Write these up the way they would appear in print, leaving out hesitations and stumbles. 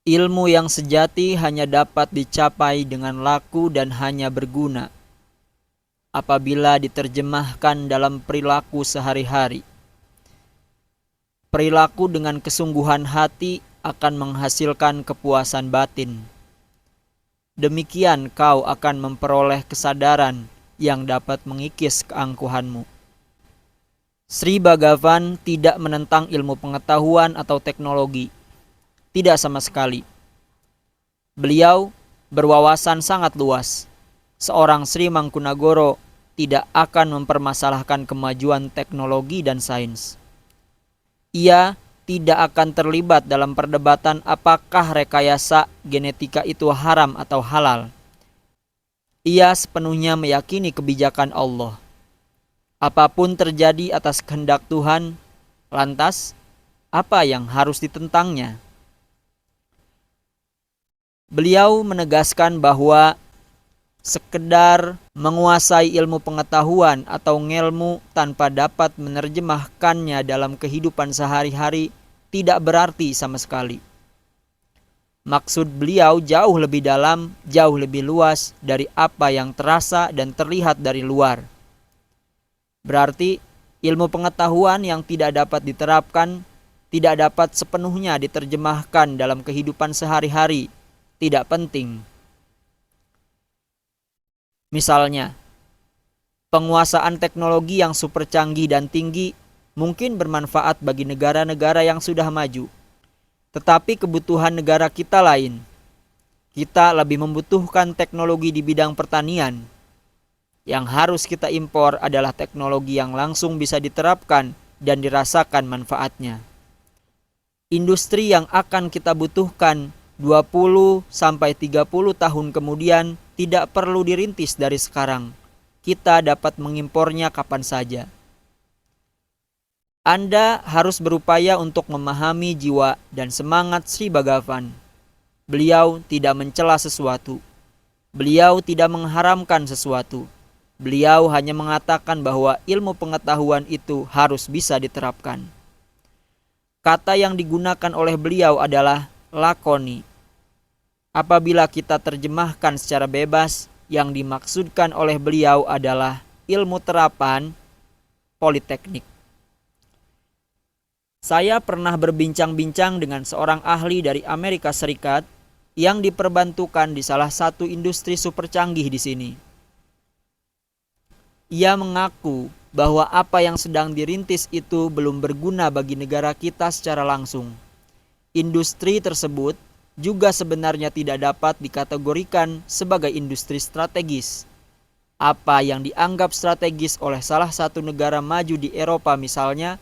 Ilmu yang sejati hanya dapat dicapai dengan laku dan hanya berguna apabila diterjemahkan dalam perilaku sehari-hari. Perilaku dengan kesungguhan hati akan menghasilkan kepuasan batin. Demikian kau akan memperoleh kesadaran yang dapat mengikis keangkuhanmu. Sri Bhagavan tidak menentang ilmu pengetahuan atau teknologi. Tidak sama sekali. Beliau berwawasan sangat luas. Seorang Sri Mangkunagoro tidak akan mempermasalahkan kemajuan teknologi dan sains. Ia tidak akan terlibat dalam perdebatan apakah rekayasa genetika itu haram atau halal. Ia sepenuhnya meyakini kebijakan Allah. Apapun terjadi atas kehendak Tuhan, lantas apa yang harus ditentangnya? Beliau menegaskan bahwa sekedar menguasai ilmu pengetahuan atau ngelmu tanpa dapat menerjemahkannya dalam kehidupan sehari-hari tidak berarti sama sekali. Maksud beliau jauh lebih dalam, jauh lebih luas dari apa yang terasa dan terlihat dari luar. Berarti ilmu pengetahuan yang tidak dapat diterapkan, tidak dapat sepenuhnya diterjemahkan dalam kehidupan sehari-hari, tidak penting. Misalnya, penguasaan teknologi yang super canggih dan tinggi mungkin bermanfaat bagi negara-negara yang sudah maju. Tetapi kebutuhan negara kita lain. Kita lebih membutuhkan teknologi di bidang pertanian. Yang harus kita impor adalah teknologi yang langsung bisa diterapkan dan dirasakan manfaatnya. Industri yang akan kita butuhkan 20-30 tahun kemudian tidak perlu dirintis dari sekarang. Kita dapat mengimpornya kapan saja. Anda harus berupaya untuk memahami jiwa dan semangat Sri Bhagavan. Beliau tidak mencela sesuatu. Beliau tidak mengharamkan sesuatu. Beliau hanya mengatakan bahwa ilmu pengetahuan itu harus bisa diterapkan. Kata yang digunakan oleh beliau adalah lakoni. Apabila kita terjemahkan secara bebas, yang dimaksudkan oleh beliau adalah ilmu terapan politeknik. Saya pernah berbincang-bincang dengan seorang ahli dari Amerika Serikat yang diperbantukan di salah satu industri super canggih di sini. Ia mengaku bahwa apa yang sedang dirintis itu belum berguna bagi negara kita secara langsung. Industri tersebut juga sebenarnya tidak dapat dikategorikan sebagai industri strategis. Apa yang dianggap strategis oleh salah satu negara maju di Eropa misalnya,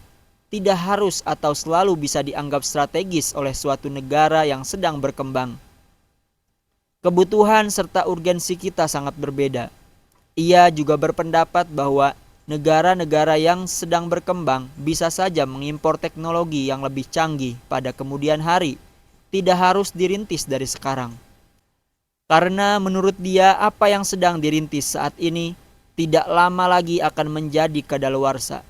tidak harus atau selalu bisa dianggap strategis oleh suatu negara yang sedang berkembang. Kebutuhan serta urgensi kita sangat berbeda. Ia juga berpendapat bahwa negara-negara yang sedang berkembang bisa saja mengimpor teknologi yang lebih canggih pada kemudian hari, tidak harus dirintis dari sekarang. Karena menurut dia apa yang sedang dirintis saat ini tidak lama lagi akan menjadi kadaluarsa.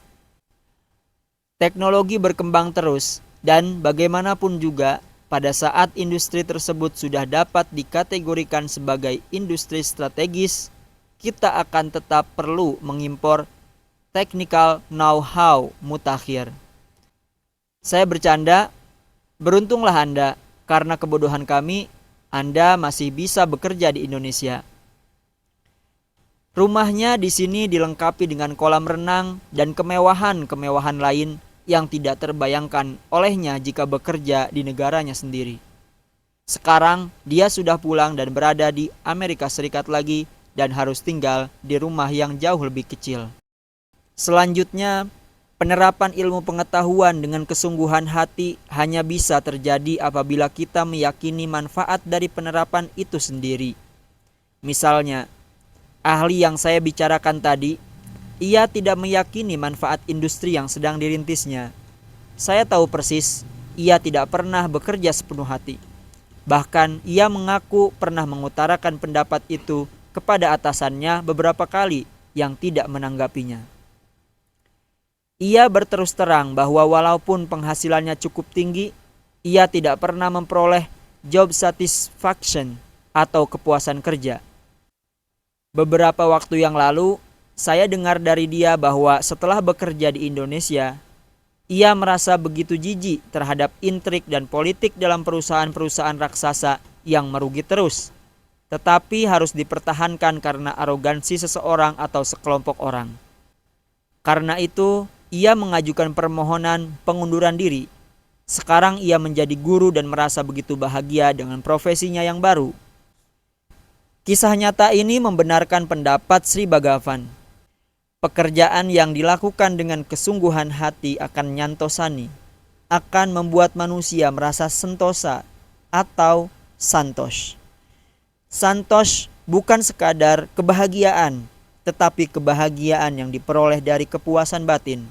Teknologi berkembang terus dan bagaimanapun juga pada saat industri tersebut sudah dapat dikategorikan sebagai industri strategis, kita akan tetap perlu mengimpor technical know-how mutakhir. Saya bercanda, beruntunglah Anda karena kebodohan kami, Anda masih bisa bekerja di Indonesia. Rumahnya di sini dilengkapi dengan kolam renang dan kemewahan-kemewahan lain yang tidak terbayangkan olehnya jika bekerja di negaranya sendiri. Sekarang dia sudah pulang dan berada di Amerika Serikat lagi dan harus tinggal di rumah yang jauh lebih kecil. Selanjutnya, penerapan ilmu pengetahuan dengan kesungguhan hati hanya bisa terjadi apabila kita meyakini manfaat dari penerapan itu sendiri. Misalnya, ahli yang saya bicarakan tadi, ia tidak meyakini manfaat industri yang sedang dirintisnya. Saya tahu persis, ia tidak pernah bekerja sepenuh hati. Bahkan ia mengaku pernah mengutarakan pendapat itu kepada atasannya beberapa kali yang tidak menanggapinya. Ia berterus terang bahwa walaupun penghasilannya cukup tinggi, ia tidak pernah memperoleh job satisfaction atau kepuasan kerja. Beberapa waktu yang lalu, saya dengar dari dia bahwa setelah bekerja di Indonesia, ia merasa begitu jijik terhadap intrik dan politik dalam perusahaan-perusahaan raksasa yang merugi terus, tetapi harus dipertahankan karena arogansi seseorang atau sekelompok orang. Karena itu, ia mengajukan permohonan pengunduran diri. Sekarang ia menjadi guru dan merasa begitu bahagia dengan profesinya yang baru. Kisah nyata ini membenarkan pendapat Sri Bhagavan. Pekerjaan yang dilakukan dengan kesungguhan hati akan nyantosani, akan membuat manusia merasa sentosa atau santosh. Santosh bukan sekadar kebahagiaan, tetapi kebahagiaan yang diperoleh dari kepuasan batin.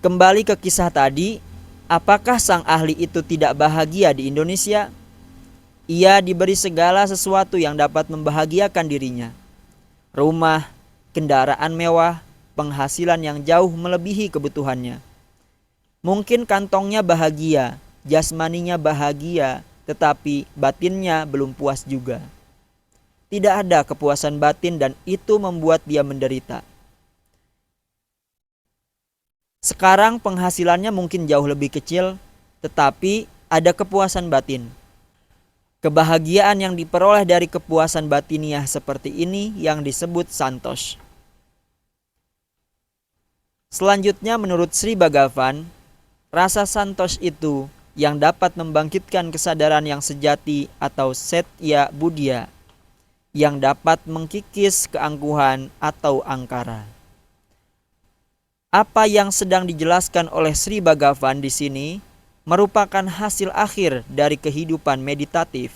Kembali ke kisah tadi, apakah sang ahli itu tidak bahagia di Indonesia? Ia diberi segala sesuatu yang dapat membahagiakan dirinya. Rumah, kendaraan mewah, penghasilan yang jauh melebihi kebutuhannya. Mungkin kantongnya bahagia, jasmaninya bahagia, tetapi batinnya belum puas juga. Tidak ada kepuasan batin dan itu membuat dia menderita. Sekarang penghasilannya mungkin jauh lebih kecil, tetapi ada kepuasan batin. Kebahagiaan yang diperoleh dari kepuasan batiniah seperti ini yang disebut santosh. Selanjutnya menurut Sri Bhagavan, rasa santosh itu yang dapat membangkitkan kesadaran yang sejati atau setya buddhya, yang dapat mengkikis keangkuhan atau angkara. Apa yang sedang dijelaskan oleh Sri Bhagavan di sini merupakan hasil akhir dari kehidupan meditatif.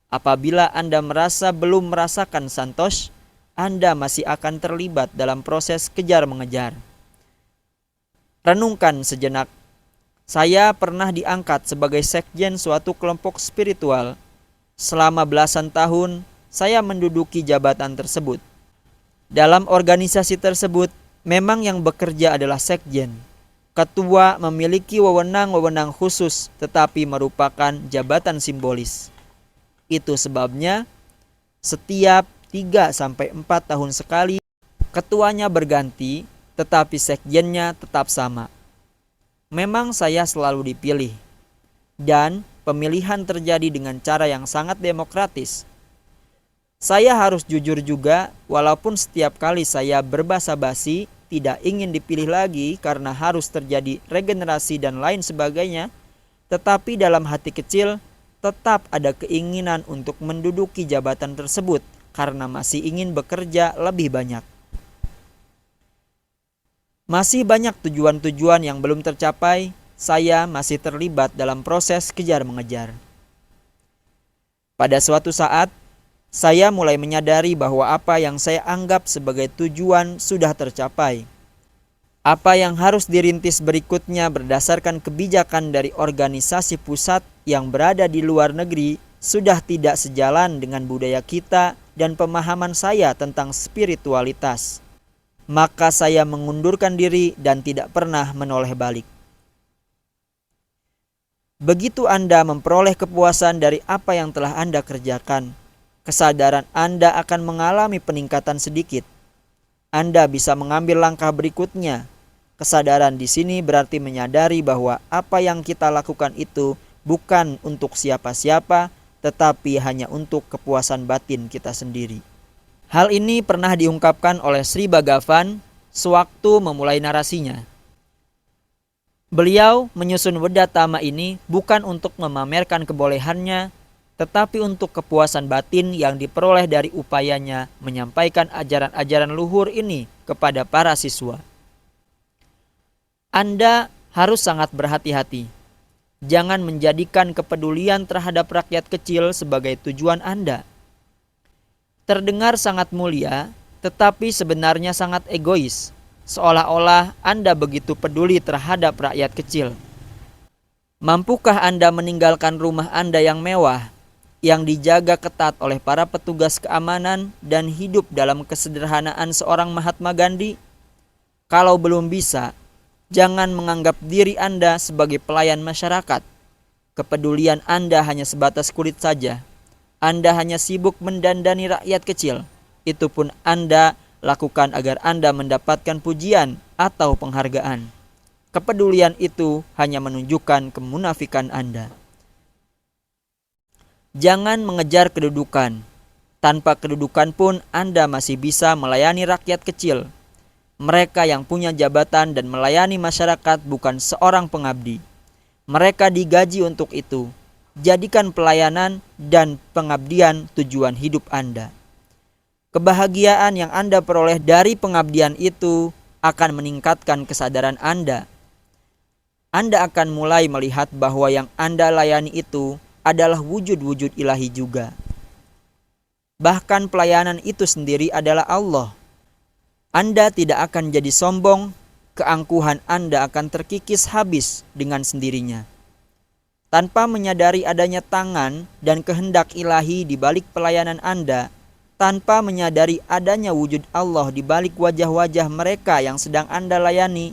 Apabila Anda merasa belum merasakan santosh, Anda masih akan terlibat dalam proses kejar-mengejar. Renungkan sejenak. Saya pernah diangkat sebagai sekjen suatu kelompok spiritual. Selama belasan tahun, saya menduduki jabatan tersebut. Dalam organisasi tersebut, memang yang bekerja adalah sekjen. Ketua memiliki wewenang-wewenang khusus, tetapi merupakan jabatan simbolis. Itu sebabnya, setiap 3-4 tahun sekali, ketuanya berganti, tetapi sekjennya tetap sama. Memang saya selalu dipilih, dan pemilihan terjadi dengan cara yang sangat demokratis. Saya harus jujur juga, walaupun setiap kali saya berbasa-basi, tidak ingin dipilih lagi karena harus terjadi regenerasi dan lain sebagainya, tetapi dalam hati kecil tetap ada keinginan untuk menduduki jabatan tersebut karena masih ingin bekerja lebih banyak. Masih banyak tujuan-tujuan yang belum tercapai, saya masih terlibat dalam proses kejar-mengejar. Pada suatu saat, saya mulai menyadari bahwa apa yang saya anggap sebagai tujuan sudah tercapai. Apa yang harus dirintis berikutnya berdasarkan kebijakan dari organisasi pusat yang berada di luar negeri sudah tidak sejalan dengan budaya kita dan pemahaman saya tentang spiritualitas. Maka saya mengundurkan diri dan tidak pernah menoleh balik. Begitu Anda memperoleh kepuasan dari apa yang telah Anda kerjakan, kesadaran Anda akan mengalami peningkatan sedikit. Anda bisa mengambil langkah berikutnya. Kesadaran di sini berarti menyadari bahwa apa yang kita lakukan itu bukan untuk siapa-siapa, tetapi hanya untuk kepuasan batin kita sendiri. Hal ini pernah diungkapkan oleh Sri Bhagavan sewaktu memulai narasinya. Beliau menyusun Wedatama ini bukan untuk memamerkan kebolehannya, tetapi untuk kepuasan batin yang diperoleh dari upayanya menyampaikan ajaran-ajaran luhur ini kepada para siswa. Anda harus sangat berhati-hati. Jangan menjadikan kepedulian terhadap rakyat kecil sebagai tujuan Anda. Terdengar sangat mulia, tetapi sebenarnya sangat egois, seolah-olah Anda begitu peduli terhadap rakyat kecil. Mampukah Anda meninggalkan rumah Anda yang mewah, yang dijaga ketat oleh para petugas keamanan dan hidup dalam kesederhanaan seorang Mahatma Gandhi? Kalau belum bisa, jangan menganggap diri Anda sebagai pelayan masyarakat. Kepedulian Anda hanya sebatas kulit saja. Anda hanya sibuk mendandani rakyat kecil. Itu pun Anda lakukan agar Anda mendapatkan pujian atau penghargaan. Kepedulian itu hanya menunjukkan kemunafikan Anda. Jangan mengejar kedudukan. Tanpa kedudukan pun Anda masih bisa melayani rakyat kecil. Mereka yang punya jabatan dan melayani masyarakat bukan seorang pengabdi. Mereka digaji untuk itu. Jadikan pelayanan dan pengabdian tujuan hidup Anda. Kebahagiaan yang Anda peroleh dari pengabdian itu akan meningkatkan kesadaran Anda. Anda akan mulai melihat bahwa yang Anda layani itu adalah wujud-wujud ilahi juga. Bahkan pelayanan itu sendiri adalah Allah. Anda tidak akan jadi sombong, keangkuhan Anda akan terkikis habis dengan sendirinya. Tanpa menyadari adanya tangan dan kehendak ilahi di balik pelayanan Anda, tanpa menyadari adanya wujud Allah di balik wajah-wajah mereka yang sedang Anda layani,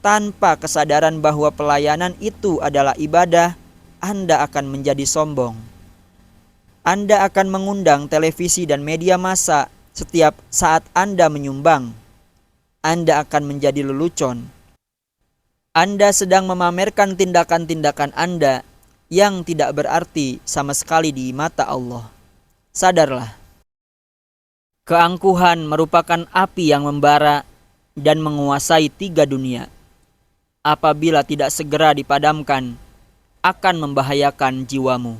tanpa kesadaran bahwa pelayanan itu adalah ibadah, Anda akan menjadi sombong. Anda akan mengundang televisi dan media massa setiap saat Anda menyumbang. Anda akan menjadi lelucon. Anda sedang memamerkan tindakan-tindakan Anda yang tidak berarti sama sekali di mata Allah. Sadarlah. Keangkuhan merupakan api yang membara dan menguasai 3 dunia. Apabila tidak segera dipadamkan, akan membahayakan jiwamu.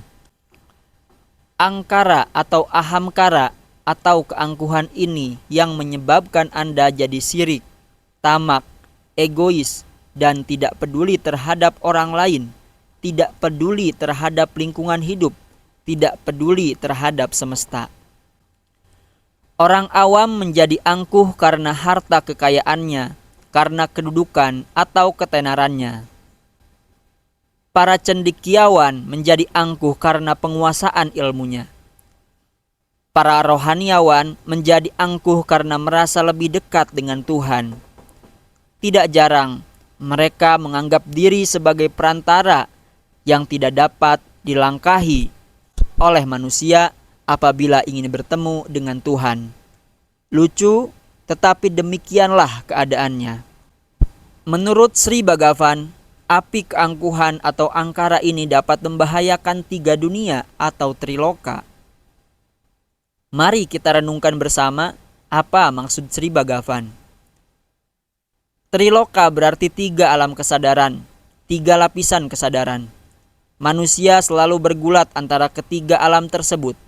Angkara atau ahamkara atau keangkuhan ini yang menyebabkan Anda jadi sirik, tamak, egois, dan tidak peduli terhadap orang lain, tidak peduli terhadap lingkungan hidup, tidak peduli terhadap semesta. Orang awam menjadi angkuh karena harta kekayaannya, karena kedudukan atau ketenarannya. Para cendekiawan menjadi angkuh karena penguasaan ilmunya. Para rohaniawan menjadi angkuh karena merasa lebih dekat dengan Tuhan. Tidak jarang mereka menganggap diri sebagai perantara yang tidak dapat dilangkahi oleh manusia apabila ingin bertemu dengan Tuhan. Lucu, tetapi demikianlah keadaannya. Menurut Sri Bhagavan, api keangkuhan atau angkara ini dapat membahayakan 3 dunia atau triloka. Mari kita renungkan bersama apa maksud Sri Bhagavan. Triloka berarti 3 alam kesadaran, 3 lapisan kesadaran. Manusia selalu bergulat antara ketiga alam tersebut.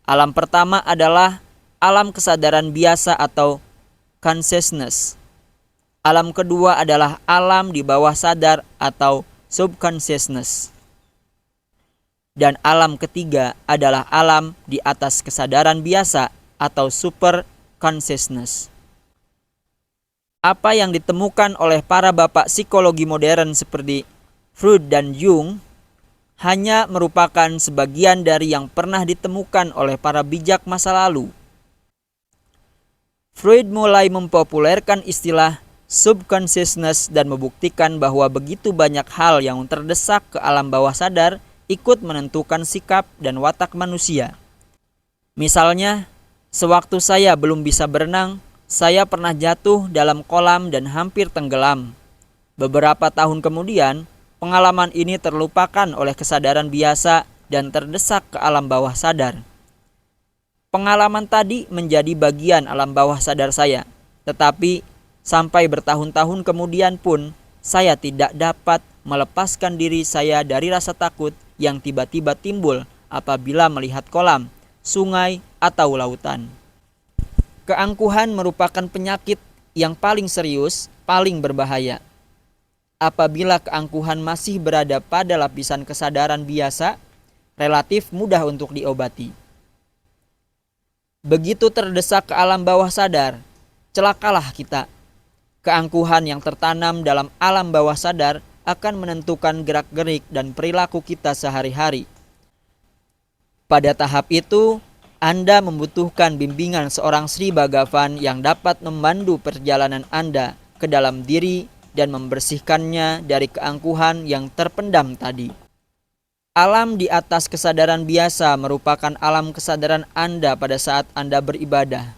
Alam pertama adalah alam kesadaran biasa atau consciousness. Alam kedua adalah alam di bawah sadar atau subconsciousness. Dan alam ketiga adalah alam di atas kesadaran biasa atau super consciousness. Apa yang ditemukan oleh para bapak psikologi modern seperti Freud dan Jung hanya merupakan sebagian dari yang pernah ditemukan oleh para bijak masa lalu. Freud mulai mempopulerkan istilah subconsciousness dan membuktikan bahwa begitu banyak hal yang terdesak ke alam bawah sadar ikut menentukan sikap dan watak manusia. Misalnya, sewaktu saya belum bisa berenang, saya pernah jatuh dalam kolam dan hampir tenggelam. Beberapa tahun kemudian, pengalaman ini terlupakan oleh kesadaran biasa dan terdesak ke alam bawah sadar. Pengalaman tadi menjadi bagian alam bawah sadar saya, tetapi sampai bertahun-tahun kemudian pun saya tidak dapat melepaskan diri saya dari rasa takut yang tiba-tiba timbul apabila melihat kolam, sungai, atau lautan. Keangkuhan merupakan penyakit yang paling serius, paling berbahaya. Apabila keangkuhan masih berada pada lapisan kesadaran biasa, relatif mudah untuk diobati. Begitu terdesak ke alam bawah sadar, celakalah kita. Keangkuhan yang tertanam dalam alam bawah sadar akan menentukan gerak-gerik dan perilaku kita sehari-hari. Pada tahap itu, Anda membutuhkan bimbingan seorang Sri Bhagavan yang dapat memandu perjalanan Anda ke dalam diri dan membersihkannya dari keangkuhan yang terpendam tadi. Alam di atas kesadaran biasa merupakan alam kesadaran Anda pada saat Anda beribadah,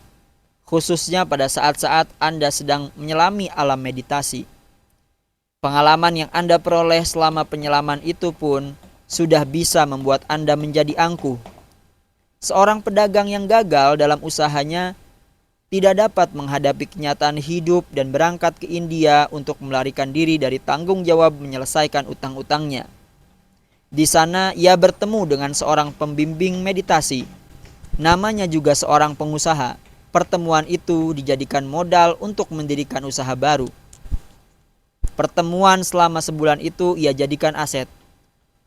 khususnya pada saat-saat Anda sedang menyelami alam meditasi. Pengalaman yang Anda peroleh selama penyelaman itu pun sudah bisa membuat Anda menjadi angkuh. Seorang pedagang yang gagal dalam usahanya tidak dapat menghadapi kenyataan hidup dan berangkat ke India untuk melarikan diri dari tanggung jawab menyelesaikan utang-utangnya. Di sana ia bertemu dengan seorang pembimbing meditasi. Namanya juga seorang pengusaha. Pertemuan itu dijadikan modal untuk mendirikan usaha baru. Pertemuan selama sebulan itu ia jadikan aset.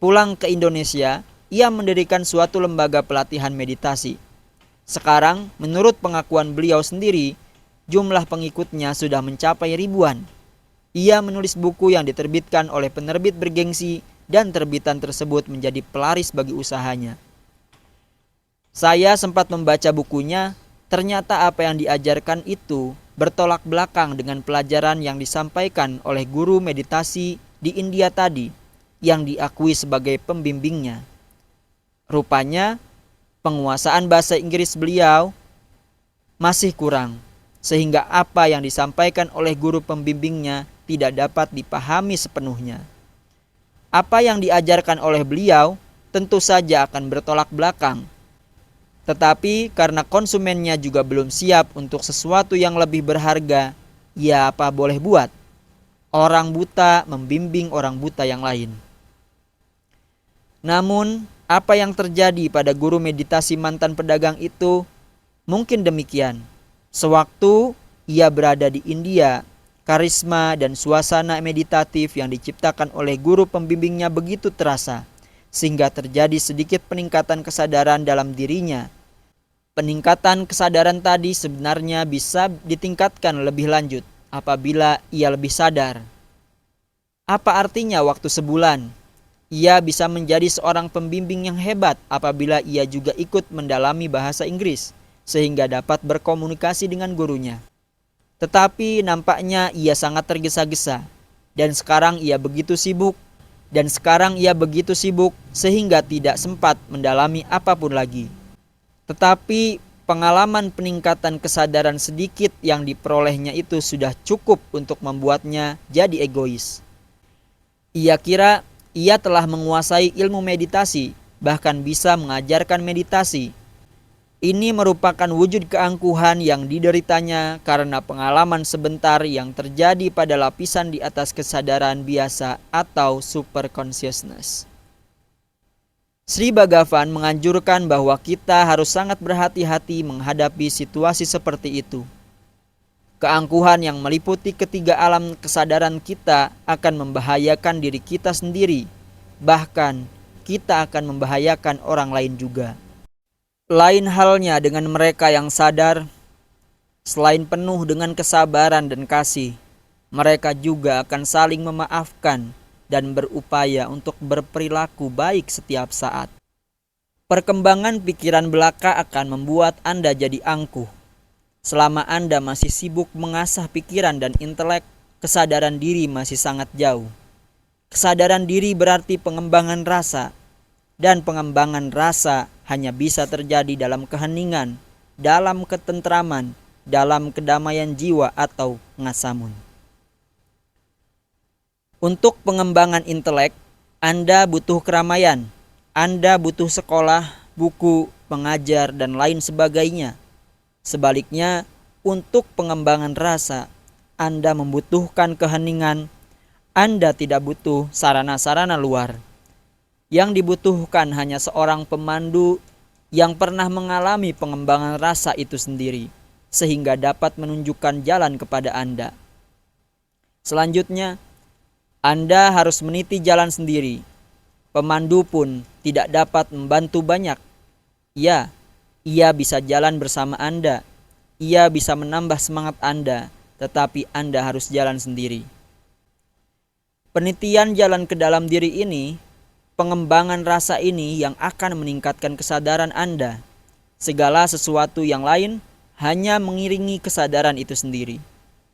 Pulang ke Indonesia, ia mendirikan suatu lembaga pelatihan meditasi. Sekarang, menurut pengakuan beliau sendiri, jumlah pengikutnya sudah mencapai ribuan. Ia menulis buku yang diterbitkan oleh penerbit bergengsi dan terbitan tersebut menjadi pelaris bagi usahanya. Saya sempat membaca bukunya, ternyata apa yang diajarkan itu bertolak belakang dengan pelajaran yang disampaikan oleh guru meditasi di India tadi, yang diakui sebagai pembimbingnya. Rupanya, penguasaan bahasa Inggris beliau masih kurang, sehingga apa yang disampaikan oleh guru pembimbingnya tidak dapat dipahami sepenuhnya. Apa yang diajarkan oleh beliau tentu saja akan bertolak belakang. Tetapi karena konsumennya juga belum siap untuk sesuatu yang lebih berharga, ya apa boleh buat? Orang buta membimbing orang buta yang lain. Namun, apa yang terjadi pada guru meditasi mantan pedagang itu mungkin demikian. Sewaktu ia berada di India, karisma dan suasana meditatif yang diciptakan oleh guru pembimbingnya begitu terasa, sehingga terjadi sedikit peningkatan kesadaran dalam dirinya. Peningkatan kesadaran tadi sebenarnya bisa ditingkatkan lebih lanjut apabila ia lebih sadar. Apa artinya waktu sebulan? Ia bisa menjadi seorang pembimbing yang hebat apabila ia juga ikut mendalami bahasa Inggris, sehingga dapat berkomunikasi dengan gurunya. Tetapi nampaknya ia sangat tergesa-gesa, dan sekarang ia begitu sibuk sehingga tidak sempat mendalami apapun lagi. Tetapi pengalaman peningkatan kesadaran sedikit yang diperolehnya itu sudah cukup untuk membuatnya jadi egois. Ia kira ia telah menguasai ilmu meditasi, bahkan bisa mengajarkan meditasi. Ini merupakan wujud keangkuhan yang dideritanya karena pengalaman sebentar yang terjadi pada lapisan di atas kesadaran biasa atau super consciousness. Sri Bhagavan menganjurkan bahwa kita harus sangat berhati-hati menghadapi situasi seperti itu. Keangkuhan yang meliputi ketiga alam kesadaran kita akan membahayakan diri kita sendiri, bahkan kita akan membahayakan orang lain juga. Lain halnya dengan mereka yang sadar, selain penuh dengan kesabaran dan kasih, mereka juga akan saling memaafkan dan berupaya untuk berperilaku baik setiap saat. Perkembangan pikiran belaka akan membuat Anda jadi angkuh. Selama Anda masih sibuk mengasah pikiran dan intelek, kesadaran diri masih sangat jauh. Kesadaran diri berarti pengembangan rasa, dan pengembangan rasa hanya bisa terjadi dalam keheningan, dalam ketentraman, dalam kedamaian jiwa atau ngasamun. Untuk pengembangan intelek, Anda butuh keramaian, Anda butuh sekolah, buku, pengajar, dan lain sebagainya. Sebaliknya, untuk pengembangan rasa, Anda membutuhkan keheningan, Anda tidak butuh sarana-sarana luar. Yang dibutuhkan hanya seorang pemandu yang pernah mengalami pengembangan rasa itu sendiri, sehingga dapat menunjukkan jalan kepada Anda. Selanjutnya, Anda harus meniti jalan sendiri. Pemandu pun tidak dapat membantu banyak. Ya, ia bisa jalan bersama Anda. Ia bisa menambah semangat Anda, tetapi Anda harus jalan sendiri. Penitian jalan ke dalam diri ini, pengembangan rasa ini yang akan meningkatkan kesadaran Anda. Segala sesuatu yang lain hanya mengiringi kesadaran itu sendiri.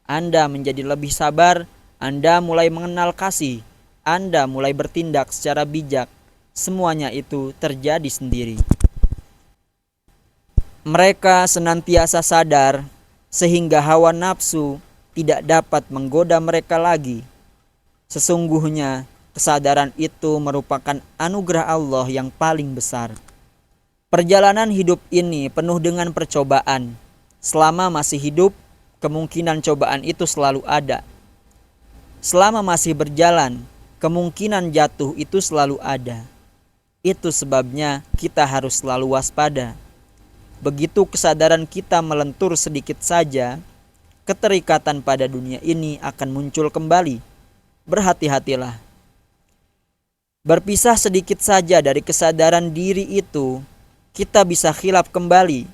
Anda menjadi lebih sabar, Anda mulai mengenal kasih, Anda mulai bertindak secara bijak. semuanya itu terjadi sendiri. Mereka senantiasa sadar sehingga hawa nafsu tidak dapat menggoda mereka lagi. Sesungguhnya kesadaran itu merupakan anugerah Allah yang paling besar. Perjalanan hidup ini penuh dengan percobaan. Selama masih hidup, kemungkinan cobaan itu selalu ada. Selama masih berjalan, kemungkinan jatuh itu selalu ada. Itu sebabnya kita harus selalu waspada. Begitu kesadaran kita melentur sedikit saja, keterikatan pada dunia ini akan muncul kembali. Berhati-hatilah. Berpisah sedikit saja dari kesadaran diri itu, kita bisa khilaf kembali.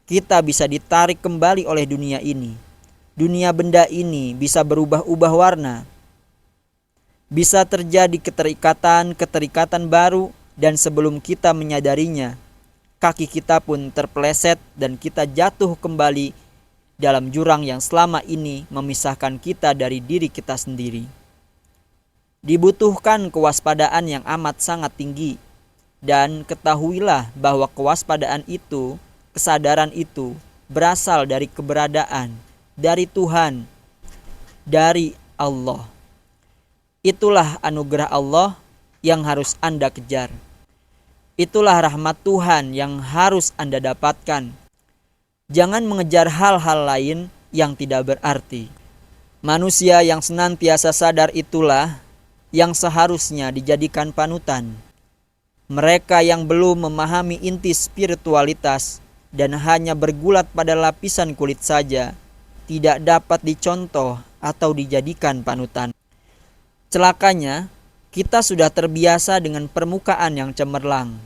Kita bisa ditarik kembali oleh dunia ini. Dunia benda ini bisa berubah-ubah warna. Bisa terjadi keterikatan baru, dan sebelum kita menyadarinya, kaki kita pun terpeleset dan kita jatuh kembali dalam jurang yang selama ini memisahkan kita dari diri kita sendiri. Dibutuhkan kewaspadaan yang amat sangat tinggi. Dan ketahuilah bahwa kewaspadaan itu, kesadaran itu berasal dari keberadaan, dari Tuhan, dari Allah. Itulah anugerah Allah yang harus Anda kejar. Itulah rahmat Tuhan yang harus Anda dapatkan. Jangan mengejar hal-hal lain yang tidak berarti. Manusia yang senantiasa sadar itulah yang seharusnya dijadikan panutan. Mereka yang belum memahami inti spiritualitas dan hanya bergulat pada lapisan kulit saja, tidak dapat dicontoh atau dijadikan panutan. Celakanya, kita sudah terbiasa dengan permukaan yang cemerlang.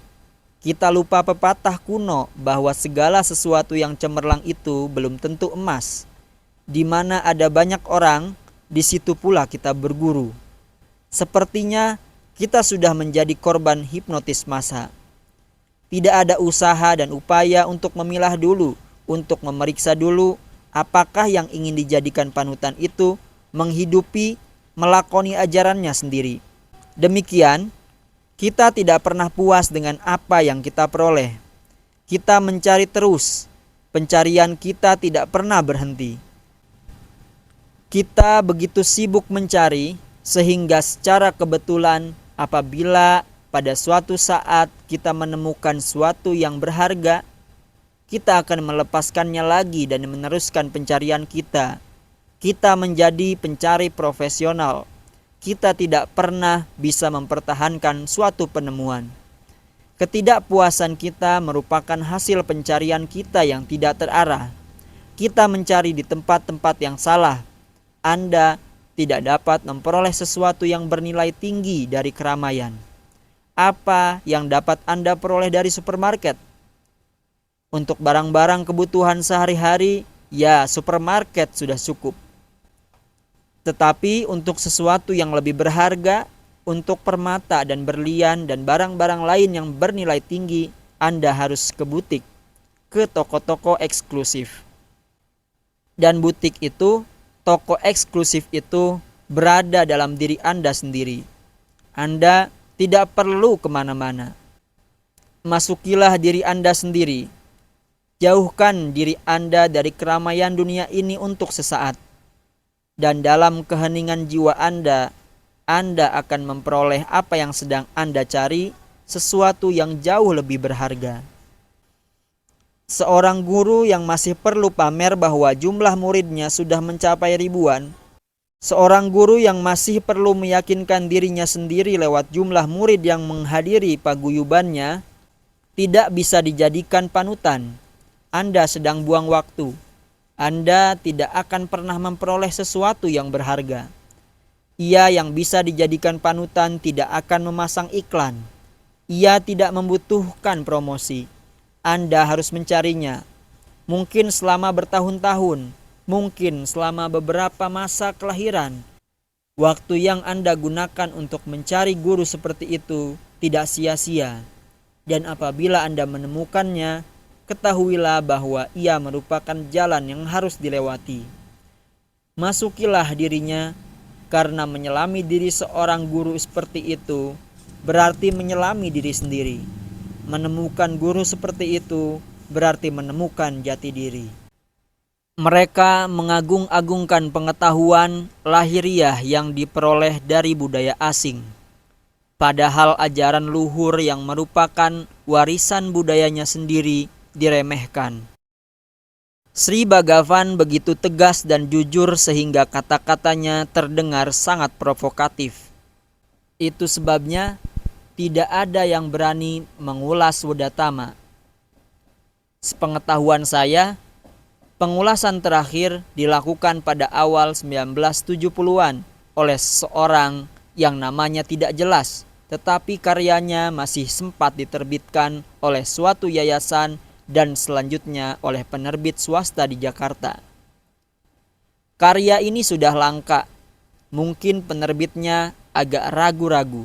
Kita lupa pepatah kuno bahwa segala sesuatu yang cemerlang itu belum tentu emas. Di mana ada banyak orang, di situ pula kita berguru. Sepertinya kita sudah menjadi korban hipnotis massa. Tidak ada usaha dan upaya untuk memilah dulu, untuk memeriksa dulu apakah yang ingin dijadikan panutan itu menghidupi, melakoni ajarannya sendiri. Demikian, kita tidak pernah puas dengan apa yang kita peroleh. Kita mencari terus, pencarian kita tidak pernah berhenti. Kita begitu sibuk mencari, sehingga secara kebetulan apabila pada suatu saat kita menemukan suatu yang berharga, kita akan melepaskannya lagi dan meneruskan pencarian kita. Kita menjadi pencari profesional. Kita tidak pernah bisa mempertahankan suatu penemuan. Ketidakpuasan kita merupakan hasil pencarian kita yang tidak terarah. Kita mencari di tempat-tempat yang salah. Anda tidak dapat memperoleh sesuatu yang bernilai tinggi dari keramaian. Apa yang dapat Anda peroleh dari supermarket? Untuk barang-barang kebutuhan sehari-hari, ya supermarket sudah cukup. Tetapi untuk sesuatu yang lebih berharga, untuk permata dan berlian dan barang-barang lain yang bernilai tinggi, Anda harus ke butik, ke toko-toko eksklusif. Dan butik itu, toko eksklusif itu berada dalam diri Anda sendiri. Anda tidak perlu kemana-mana. Masukilah diri Anda sendiri. Jauhkan diri Anda dari keramaian dunia ini untuk sesaat. Dan dalam keheningan jiwa Anda akan memperoleh apa yang sedang Anda cari, sesuatu yang jauh lebih berharga. Seorang guru yang masih perlu pamer bahwa jumlah muridnya sudah mencapai ribuan, seorang guru yang masih perlu meyakinkan dirinya sendiri lewat jumlah murid yang menghadiri paguyubannya, tidak bisa dijadikan panutan. Anda sedang buang waktu. Anda tidak akan pernah memperoleh sesuatu yang berharga. Ia yang bisa dijadikan panutan tidak akan memasang iklan. Ia tidak membutuhkan promosi. Anda harus mencarinya. Mungkin selama bertahun-tahun, mungkin selama beberapa masa kelahiran. Waktu yang Anda gunakan untuk mencari guru seperti itu tidak sia-sia. Dan apabila Anda menemukannya, ketahuilah bahwa ia merupakan jalan yang harus dilewati. Masukilah dirinya, karena menyelami diri seorang guru seperti itu berarti menyelami diri sendiri. Menemukan guru seperti itu berarti menemukan jati diri. Mereka mengagung-agungkan pengetahuan lahiriah yang diperoleh dari budaya asing. Padahal ajaran luhur yang merupakan warisan budayanya sendiri diremehkan. Sri Bhagavan begitu tegas dan jujur sehingga kata-katanya terdengar sangat provokatif. Itu sebabnya tidak ada yang berani mengulas Wedatama. Sepengetahuan saya, pengulasan terakhir dilakukan pada awal 1970-an oleh seseorang yang namanya tidak jelas, tetapi karyanya masih sempat diterbitkan oleh suatu yayasan dan selanjutnya oleh penerbit swasta di Jakarta. Karya ini sudah langka, mungkin penerbitnya agak ragu-ragu.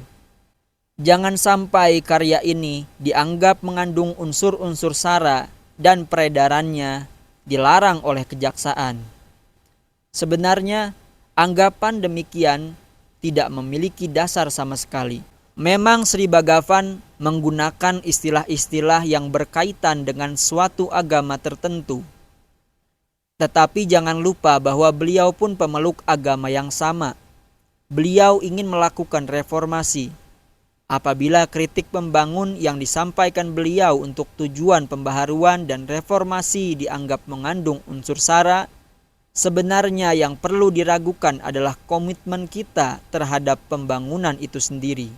Jangan sampai karya ini dianggap mengandung unsur-unsur sara dan peredarannya dilarang oleh kejaksaan. Sebenarnya, anggapan demikian tidak memiliki dasar sama sekali. Memang Sri Bhagavan menggunakan istilah-istilah yang berkaitan dengan suatu agama tertentu. Tetapi jangan lupa bahwa beliau pun pemeluk agama yang sama. Beliau ingin melakukan reformasi. Apabila kritik pembangun yang disampaikan beliau untuk tujuan pembaharuan dan reformasi dianggap mengandung unsur sara, sebenarnya yang perlu diragukan adalah komitmen kita terhadap pembangunan itu sendiri.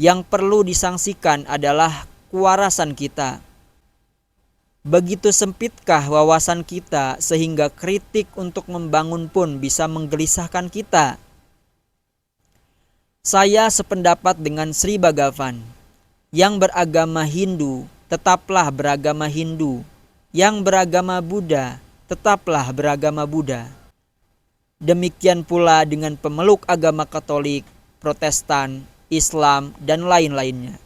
Yang perlu disangsikan adalah kewarasan kita. Begitu sempitkah wawasan kita sehingga kritik untuk membangun pun bisa menggelisahkan kita? Saya sependapat dengan Sri Bhagavan. Yang beragama Hindu, tetaplah beragama Hindu. Yang beragama Buddha, tetaplah beragama Buddha. Demikian pula dengan pemeluk agama Katolik, Protestan, Islam, dan lain-lainnya.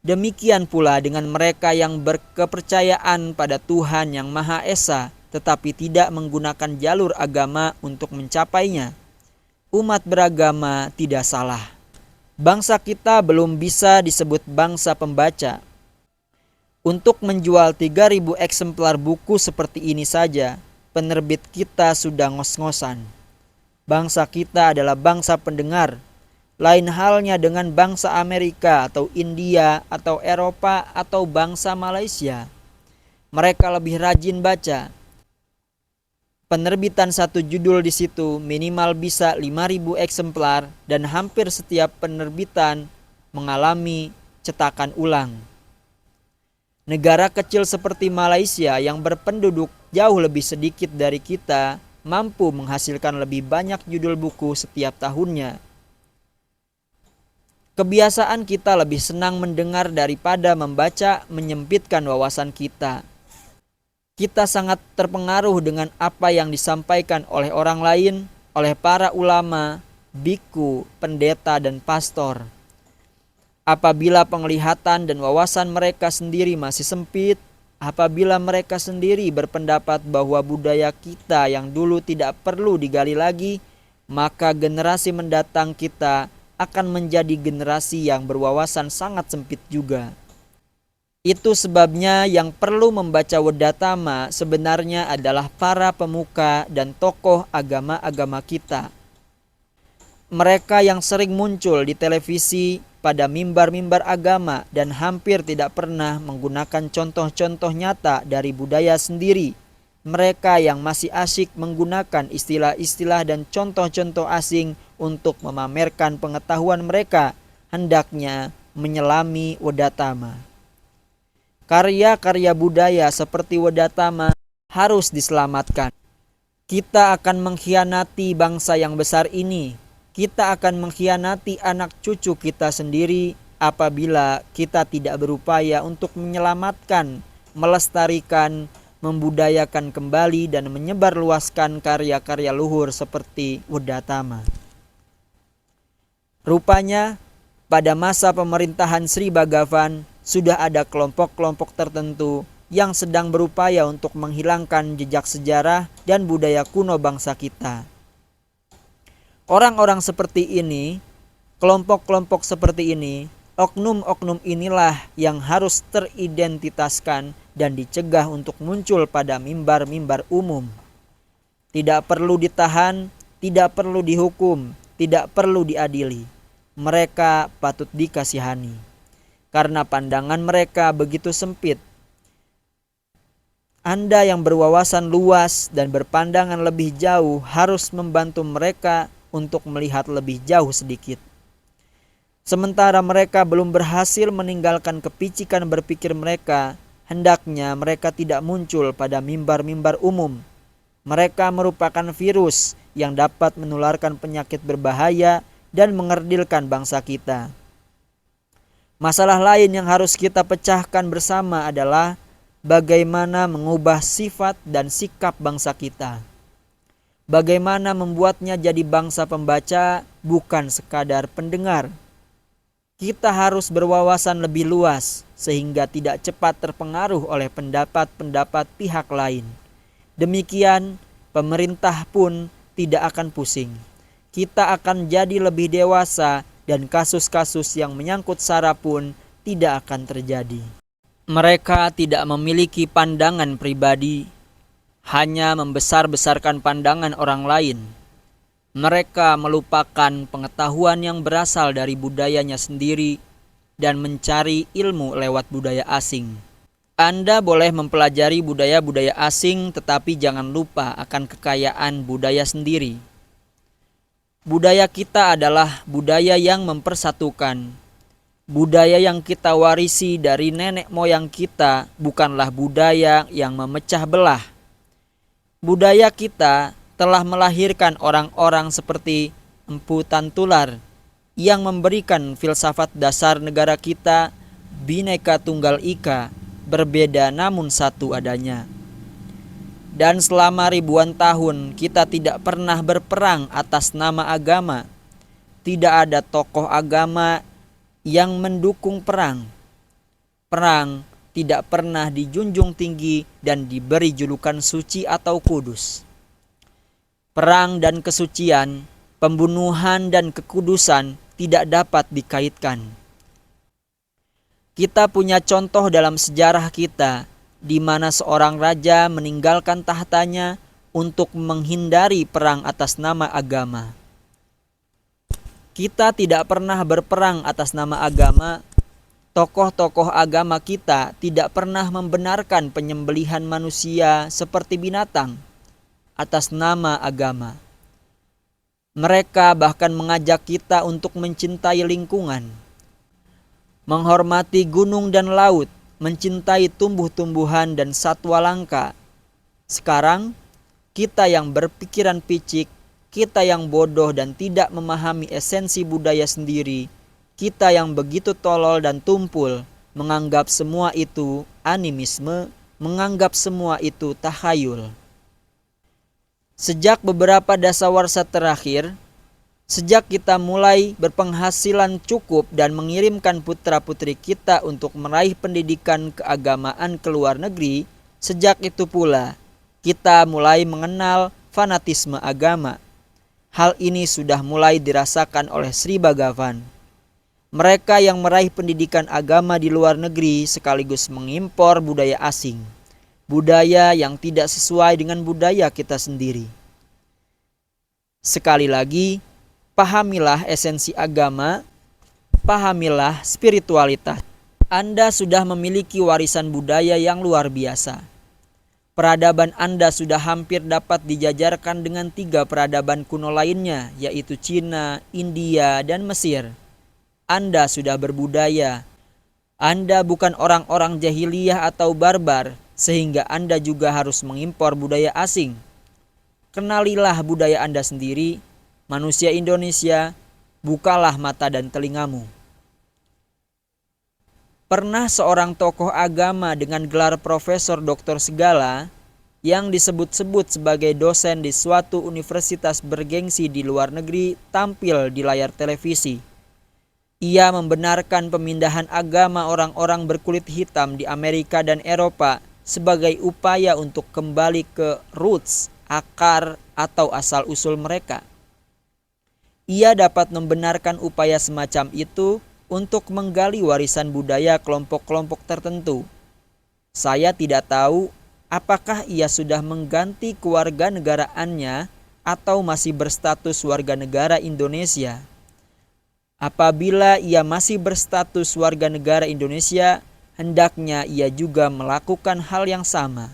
Demikian pula dengan mereka yang berkepercayaan pada Tuhan yang Maha Esa, tetapi tidak menggunakan jalur agama untuk mencapainya. Umat beragama tidak salah. Bangsa kita belum bisa disebut bangsa pembaca. Untuk menjual 3.000 eksemplar buku seperti ini saja, penerbit kita sudah ngos-ngosan. Bangsa kita adalah bangsa pendengar. Lain halnya dengan bangsa Amerika atau India atau Eropa atau bangsa Malaysia. Mereka lebih rajin baca. Penerbitan satu judul di situ minimal bisa 5.000 eksemplar dan hampir setiap penerbitan mengalami cetakan ulang. Negara kecil seperti Malaysia yang berpenduduk jauh lebih sedikit dari kita mampu menghasilkan lebih banyak judul buku setiap tahunnya. Kebiasaan kita lebih senang mendengar daripada membaca menyempitkan wawasan kita. Kita sangat terpengaruh dengan apa yang disampaikan oleh orang lain, oleh para ulama, biku, pendeta, dan pastor. Apabila penglihatan dan wawasan mereka sendiri masih sempit, apabila mereka sendiri berpendapat bahwa budaya kita yang dulu tidak perlu digali lagi, maka generasi mendatang kita akan menjadi generasi yang berwawasan sangat sempit juga. Itu sebabnya yang perlu membaca Wedatama sebenarnya adalah para pemuka dan tokoh agama-agama kita. Mereka yang sering muncul di televisi pada mimbar-mimbar agama dan hampir tidak pernah menggunakan contoh-contoh nyata dari budaya sendiri. Mereka yang masih asyik menggunakan istilah-istilah dan contoh-contoh asing untuk memamerkan pengetahuan mereka, hendaknya menyelami Wedatama. Karya-karya budaya seperti Wedatama harus diselamatkan. Kita akan mengkhianati bangsa yang besar ini. Kita akan mengkhianati anak cucu kita sendiri apabila kita tidak berupaya untuk menyelamatkan, melestarikan, membudayakan kembali dan menyebarluaskan karya-karya luhur seperti Wedatama. Rupanya, pada masa pemerintahan Sri Bhagavan, sudah ada kelompok-kelompok tertentu yang sedang berupaya untuk menghilangkan jejak sejarah dan budaya kuno bangsa kita. Orang-orang seperti ini Kelompok-kelompok seperti ini, oknum-oknum inilah yang harus teridentitaskan dan dicegah untuk muncul pada mimbar-mimbar umum. Tidak perlu ditahan, tidak perlu dihukum, tidak perlu diadili. Mereka patut dikasihani, karena pandangan mereka begitu sempit. Anda yang berwawasan luas dan berpandangan lebih jauh harus membantu mereka untuk melihat lebih jauh sedikit. Sementara mereka belum berhasil meninggalkan kepicikan berpikir mereka, hendaknya mereka tidak muncul pada mimbar-mimbar umum. Mereka merupakan virus yang dapat menularkan penyakit berbahaya dan mengerdilkan bangsa kita. Masalah lain yang harus kita pecahkan bersama adalah bagaimana mengubah sifat dan sikap bangsa kita. Bagaimana membuatnya jadi bangsa pembaca, bukan sekadar pendengar. Kita harus berwawasan lebih luas sehingga tidak cepat terpengaruh oleh pendapat-pendapat pihak lain. Demikian, pemerintah pun tidak akan pusing. Kita akan jadi lebih dewasa dan kasus-kasus yang menyangkut SARA pun tidak akan terjadi. Mereka tidak memiliki pandangan pribadi, hanya membesar-besarkan pandangan orang lain. Mereka melupakan pengetahuan yang berasal dari budayanya sendiri dan mencari ilmu lewat budaya asing. Anda boleh mempelajari budaya-budaya asing, tetapi jangan lupa akan kekayaan budaya sendiri. Budaya kita adalah budaya yang mempersatukan. Budaya yang kita warisi dari nenek moyang kita bukanlah budaya yang memecah belah. Budaya kita telah melahirkan orang-orang seperti Empu Tantular yang memberikan filsafat dasar negara kita, Bhinneka Tunggal Ika, berbeda namun satu adanya. Dan selama ribuan tahun kita tidak pernah berperang atas nama agama. Tidak ada tokoh agama yang mendukung perang. Perang tidak pernah dijunjung tinggi dan diberi julukan suci atau kudus. Perang dan kesucian, pembunuhan dan kekudusan tidak dapat dikaitkan. Kita punya contoh dalam sejarah kita, di mana seorang raja meninggalkan tahtanya untuk menghindari perang atas nama agama. Kita tidak pernah berperang atas nama agama. Tokoh-tokoh agama kita tidak pernah membenarkan penyembelihan manusia seperti binatang atas nama agama. Mereka bahkan mengajak kita untuk mencintai lingkungan, menghormati gunung dan laut, mencintai tumbuh-tumbuhan dan satwa langka. Sekarang, kita yang berpikiran picik, kita yang bodoh dan tidak memahami esensi budaya sendiri, kita yang begitu tolol dan tumpul, menganggap semua itu animisme, menganggap semua itu takhayul. Sejak beberapa dasawarsa terakhir, sejak kita mulai berpenghasilan cukup dan mengirimkan putra-putri kita untuk meraih pendidikan keagamaan ke luar negeri, sejak itu pula kita mulai mengenal fanatisme agama. Hal ini sudah mulai dirasakan oleh Sri Bhagavan. Mereka yang meraih pendidikan agama di luar negeri sekaligus mengimpor budaya asing, budaya yang tidak sesuai dengan budaya kita sendiri. Sekali lagi, pahamilah esensi agama, pahamilah spiritualitas. Anda sudah memiliki warisan budaya yang luar biasa. Peradaban Anda sudah hampir dapat dijajarkan dengan 3 peradaban kuno lainnya, yaitu Cina, India, dan Mesir. Anda sudah berbudaya. Anda bukan orang-orang jahiliyah atau barbar, sehingga Anda juga harus mengimpor budaya asing. Kenalilah budaya Anda sendiri, manusia Indonesia, bukalah mata dan telingamu. Pernah seorang tokoh agama dengan gelar profesor doktor segala, yang disebut-sebut sebagai dosen di suatu universitas bergengsi di luar negeri, tampil di layar televisi. Ia membenarkan pemindahan agama orang-orang berkulit hitam di Amerika dan Eropa sebagai upaya untuk kembali ke roots, akar atau asal-usul mereka. Ia dapat membenarkan upaya semacam itu untuk menggali warisan budaya kelompok-kelompok tertentu. Saya tidak tahu apakah ia sudah mengganti kewarganegaraannya atau masih berstatus warga negara Indonesia. Apabila ia masih berstatus warga negara Indonesia, hendaknya ia juga melakukan hal yang sama.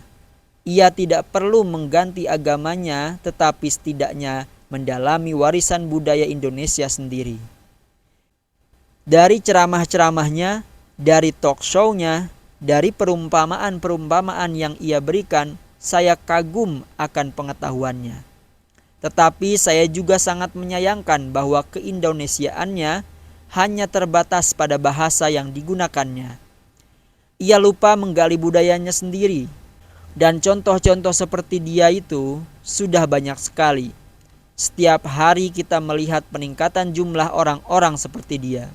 Ia tidak perlu mengganti agamanya, tetapi setidaknya mendalami warisan budaya Indonesia sendiri. Dari ceramah-ceramahnya, dari talk show-nya, dari perumpamaan-perumpamaan yang ia berikan, saya kagum akan pengetahuannya. Tetapi saya juga sangat menyayangkan bahwa keindonesiaannya hanya terbatas pada bahasa yang digunakannya. Ia lupa menggali budayanya sendiri, dan contoh-contoh seperti dia itu sudah banyak sekali. Setiap hari kita melihat peningkatan jumlah orang-orang seperti dia.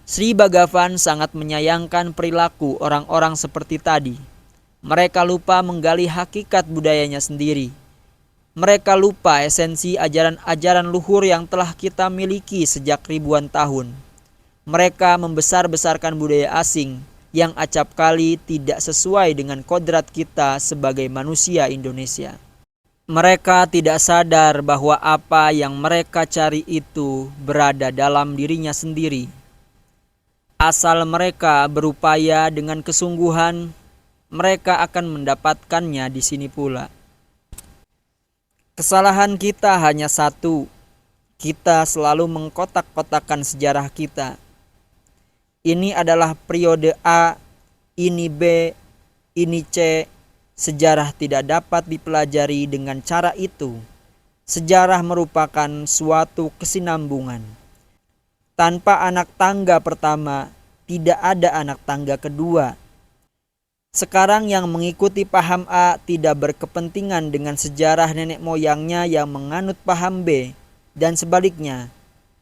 Sri Bhagavan sangat menyayangkan perilaku orang-orang seperti tadi. Mereka lupa menggali hakikat budayanya sendiri. Mereka lupa esensi ajaran-ajaran luhur yang telah kita miliki sejak ribuan tahun. Mereka membesar-besarkan budaya asing yang acap kali tidak sesuai dengan kodrat kita sebagai manusia Indonesia. Mereka tidak sadar bahwa apa yang mereka cari itu berada dalam dirinya sendiri. Asal mereka berupaya dengan kesungguhan, mereka akan mendapatkannya di sini pula. Kesalahan kita hanya satu, kita selalu mengkotak-kotakan sejarah kita. Ini adalah periode A, ini B, ini C. Sejarah tidak dapat dipelajari dengan cara itu. Sejarah merupakan suatu kesinambungan. Tanpa anak tangga pertama, tidak ada anak tangga kedua. Sekarang yang mengikuti paham A tidak berkepentingan dengan sejarah nenek moyangnya yang menganut paham B, dan sebaliknya.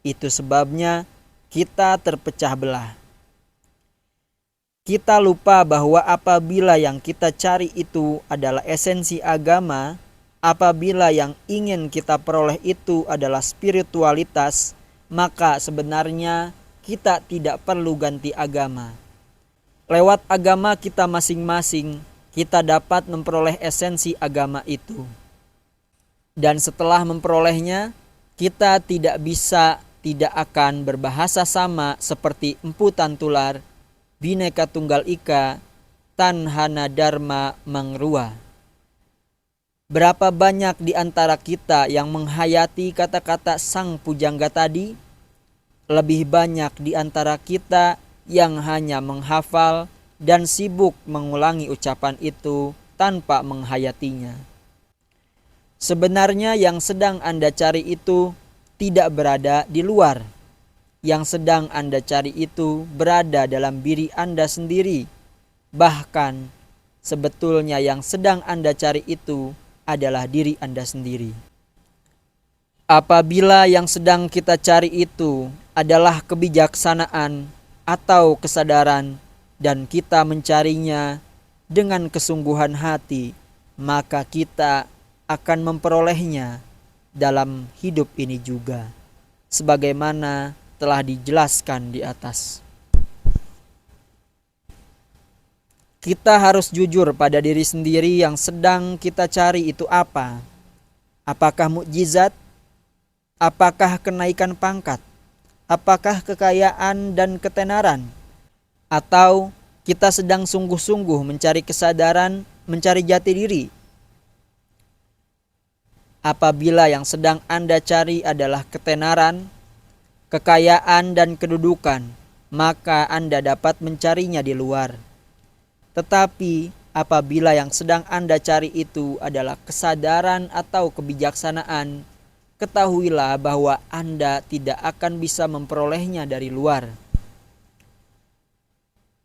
Itu sebabnya kita terpecah belah. Kita lupa bahwa apabila yang kita cari itu adalah esensi agama, apabila yang ingin kita peroleh itu adalah spiritualitas, maka sebenarnya kita tidak perlu ganti agama. Lewat agama kita masing-masing, kita dapat memperoleh esensi agama itu. Dan setelah memperolehnya, kita tidak akan berbahasa sama seperti Empu Tantular, Bhinneka Tunggal Ika, Tanhana Dharma Mangrua. Berapa banyak di antara kita yang menghayati kata-kata Sang Pujangga tadi? Lebih banyak di antara kita yang hanya menghafal dan sibuk mengulangi ucapan itu tanpa menghayatinya. Sebenarnya yang sedang Anda cari itu tidak berada di luar. Yang sedang Anda cari itu berada dalam diri Anda sendiri. Bahkan sebetulnya yang sedang Anda cari itu adalah diri Anda sendiri. Apabila yang sedang kita cari itu adalah kebijaksanaan atau kesadaran, dan kita mencarinya dengan kesungguhan hati, maka kita akan memperolehnya dalam hidup ini juga, sebagaimana telah dijelaskan di atas. Kita harus jujur pada diri sendiri. Yang sedang kita cari itu apa? Apakah mukjizat? Apakah kenaikan pangkat? Apakah kekayaan dan ketenaran? Atau kita sedang sungguh-sungguh mencari kesadaran, mencari jati diri? Apabila yang sedang Anda cari adalah ketenaran, kekayaan dan kedudukan, maka Anda dapat mencarinya di luar. Tetapi apabila yang sedang Anda cari itu adalah kesadaran atau kebijaksanaan, ketahuilah bahwa Anda tidak akan bisa memperolehnya dari luar.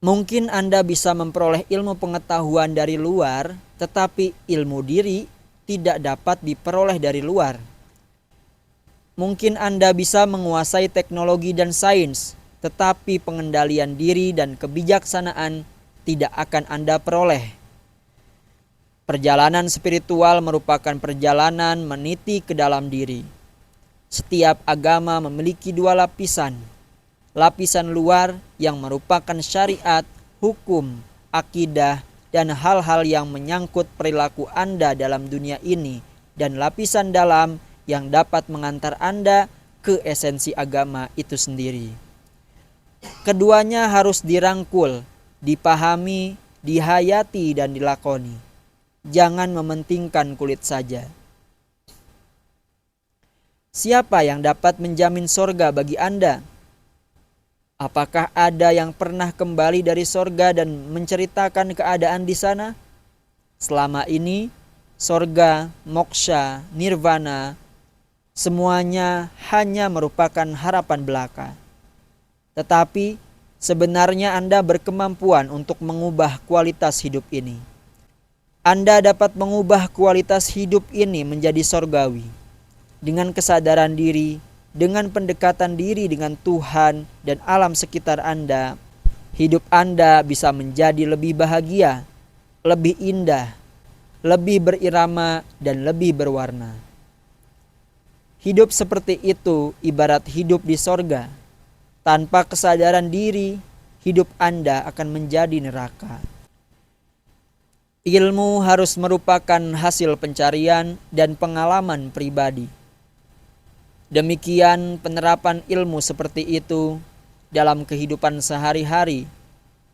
Mungkin Anda bisa memperoleh ilmu pengetahuan dari luar, tetapi ilmu diri tidak dapat diperoleh dari luar. Mungkin Anda bisa menguasai teknologi dan sains, tetapi pengendalian diri dan kebijaksanaan tidak akan Anda peroleh. Perjalanan spiritual merupakan perjalanan meniti ke dalam diri. Setiap agama memiliki dua lapisan. Lapisan luar yang merupakan syariat, hukum, akidah, dan hal-hal yang menyangkut perilaku Anda dalam dunia ini, dan lapisan dalam yang dapat mengantar Anda ke esensi agama itu sendiri. Keduanya harus dirangkul, dipahami, dihayati, dan dilakoni. Jangan mementingkan kulit saja. Siapa yang dapat menjamin sorga bagi Anda? Apakah ada yang pernah kembali dari sorga dan menceritakan keadaan di sana? Selama ini, sorga, moksha, nirvana, semuanya hanya merupakan harapan belaka. Tetapi, sebenarnya Anda berkemampuan untuk mengubah kualitas hidup ini. Anda dapat mengubah kualitas hidup ini menjadi sorgawi. Dengan kesadaran diri, dengan pendekatan diri dengan Tuhan dan alam sekitar Anda, hidup Anda bisa menjadi lebih bahagia, lebih indah, lebih berirama, dan lebih berwarna. Hidup seperti itu ibarat hidup di sorga. Tanpa kesadaran diri, hidup Anda akan menjadi neraka. Ilmu harus merupakan hasil pencarian dan pengalaman pribadi. Demikian penerapan ilmu seperti itu dalam kehidupan sehari-hari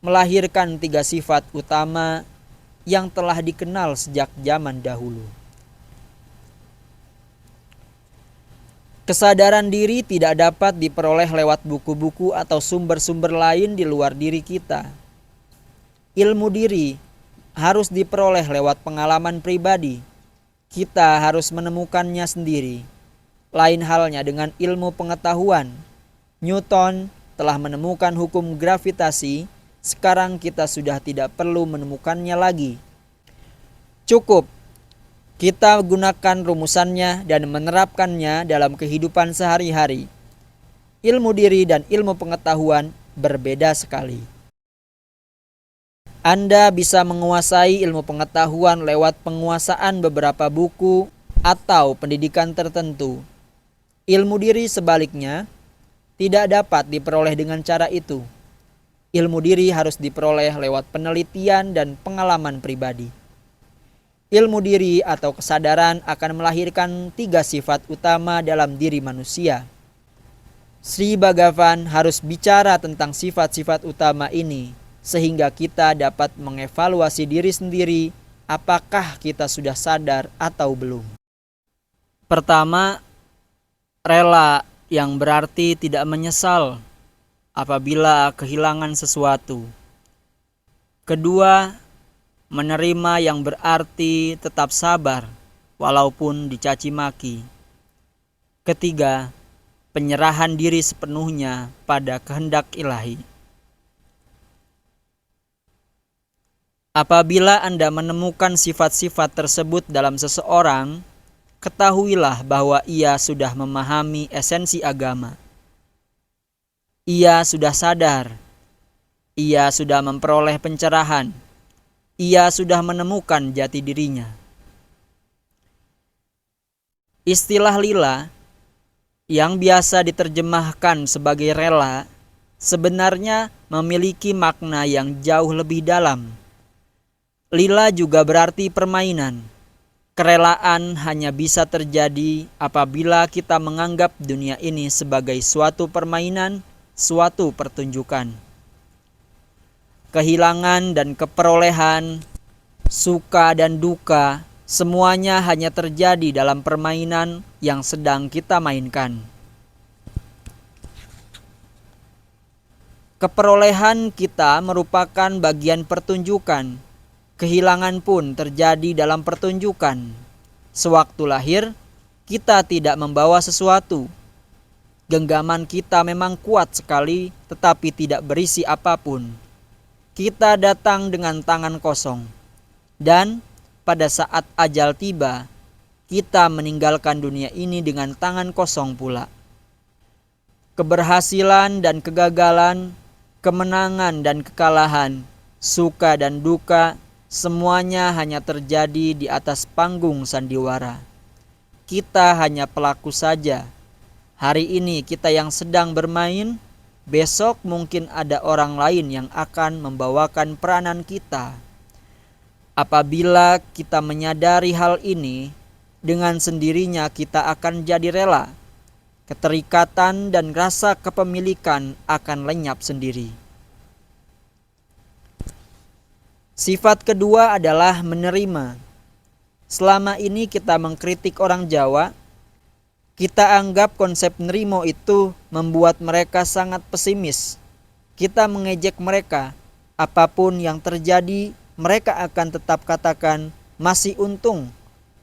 melahirkan 3 sifat utama yang telah dikenal sejak zaman dahulu. Kesadaran diri tidak dapat diperoleh lewat buku-buku atau sumber-sumber lain di luar diri kita. Ilmu diri harus diperoleh lewat pengalaman pribadi. Kita harus menemukannya sendiri. Lain halnya dengan ilmu pengetahuan. Newton telah menemukan hukum gravitasi, sekarang kita sudah tidak perlu menemukannya lagi. Cukup kita gunakan rumusannya dan menerapkannya dalam kehidupan sehari-hari. Ilmu diri dan ilmu pengetahuan berbeda sekali. Anda bisa menguasai ilmu pengetahuan lewat penguasaan beberapa buku atau pendidikan tertentu. Ilmu diri sebaliknya tidak dapat diperoleh dengan cara itu. Ilmu diri harus diperoleh lewat penelitian dan pengalaman pribadi. Ilmu diri atau kesadaran akan melahirkan 3 sifat utama dalam diri manusia. Sri Bhagavan harus bicara tentang sifat-sifat utama ini, sehingga kita dapat mengevaluasi diri sendiri, apakah kita sudah sadar atau belum. Pertama, rela, yang berarti tidak menyesal apabila kehilangan sesuatu. Kedua, menerima, yang berarti tetap sabar walaupun dicaci maki. Ketiga, penyerahan diri sepenuhnya pada kehendak ilahi. Apabila Anda menemukan sifat-sifat tersebut dalam seseorang, ketahuilah bahwa ia sudah memahami esensi agama. Ia sudah sadar. Ia sudah memperoleh pencerahan. Ia sudah menemukan jati dirinya. Istilah lila yang biasa diterjemahkan sebagai rela sebenarnya memiliki makna yang jauh lebih dalam. Lila juga berarti permainan. Kerelaan hanya bisa terjadi apabila kita menganggap dunia ini sebagai suatu permainan, suatu pertunjukan. Kehilangan dan keperolehan, suka dan duka, semuanya hanya terjadi dalam permainan yang sedang kita mainkan. Keperolehan kita merupakan bagian pertunjukan. Kehilangan pun terjadi dalam pertunjukan. Sewaktu lahir, kita tidak membawa sesuatu. Genggaman kita memang kuat sekali, tetapi tidak berisi apapun. Kita datang dengan tangan kosong. Dan pada saat ajal tiba, kita meninggalkan dunia ini dengan tangan kosong pula. Keberhasilan dan kegagalan, kemenangan dan kekalahan, suka dan duka, semuanya hanya terjadi di atas panggung sandiwara. Kita hanya pelaku saja. Hari ini kita yang sedang bermain, besok mungkin ada orang lain yang akan membawakan peranan kita. Apabila kita menyadari hal ini, dengan sendirinya kita akan jadi rela. Keterikatan dan rasa kepemilikan akan lenyap sendiri. Sifat kedua adalah menerima. Selama ini kita mengkritik orang Jawa, kita anggap konsep nerimo itu membuat mereka sangat pesimis. Kita mengejek mereka, apapun yang terjadi, mereka akan tetap katakan, masih untung.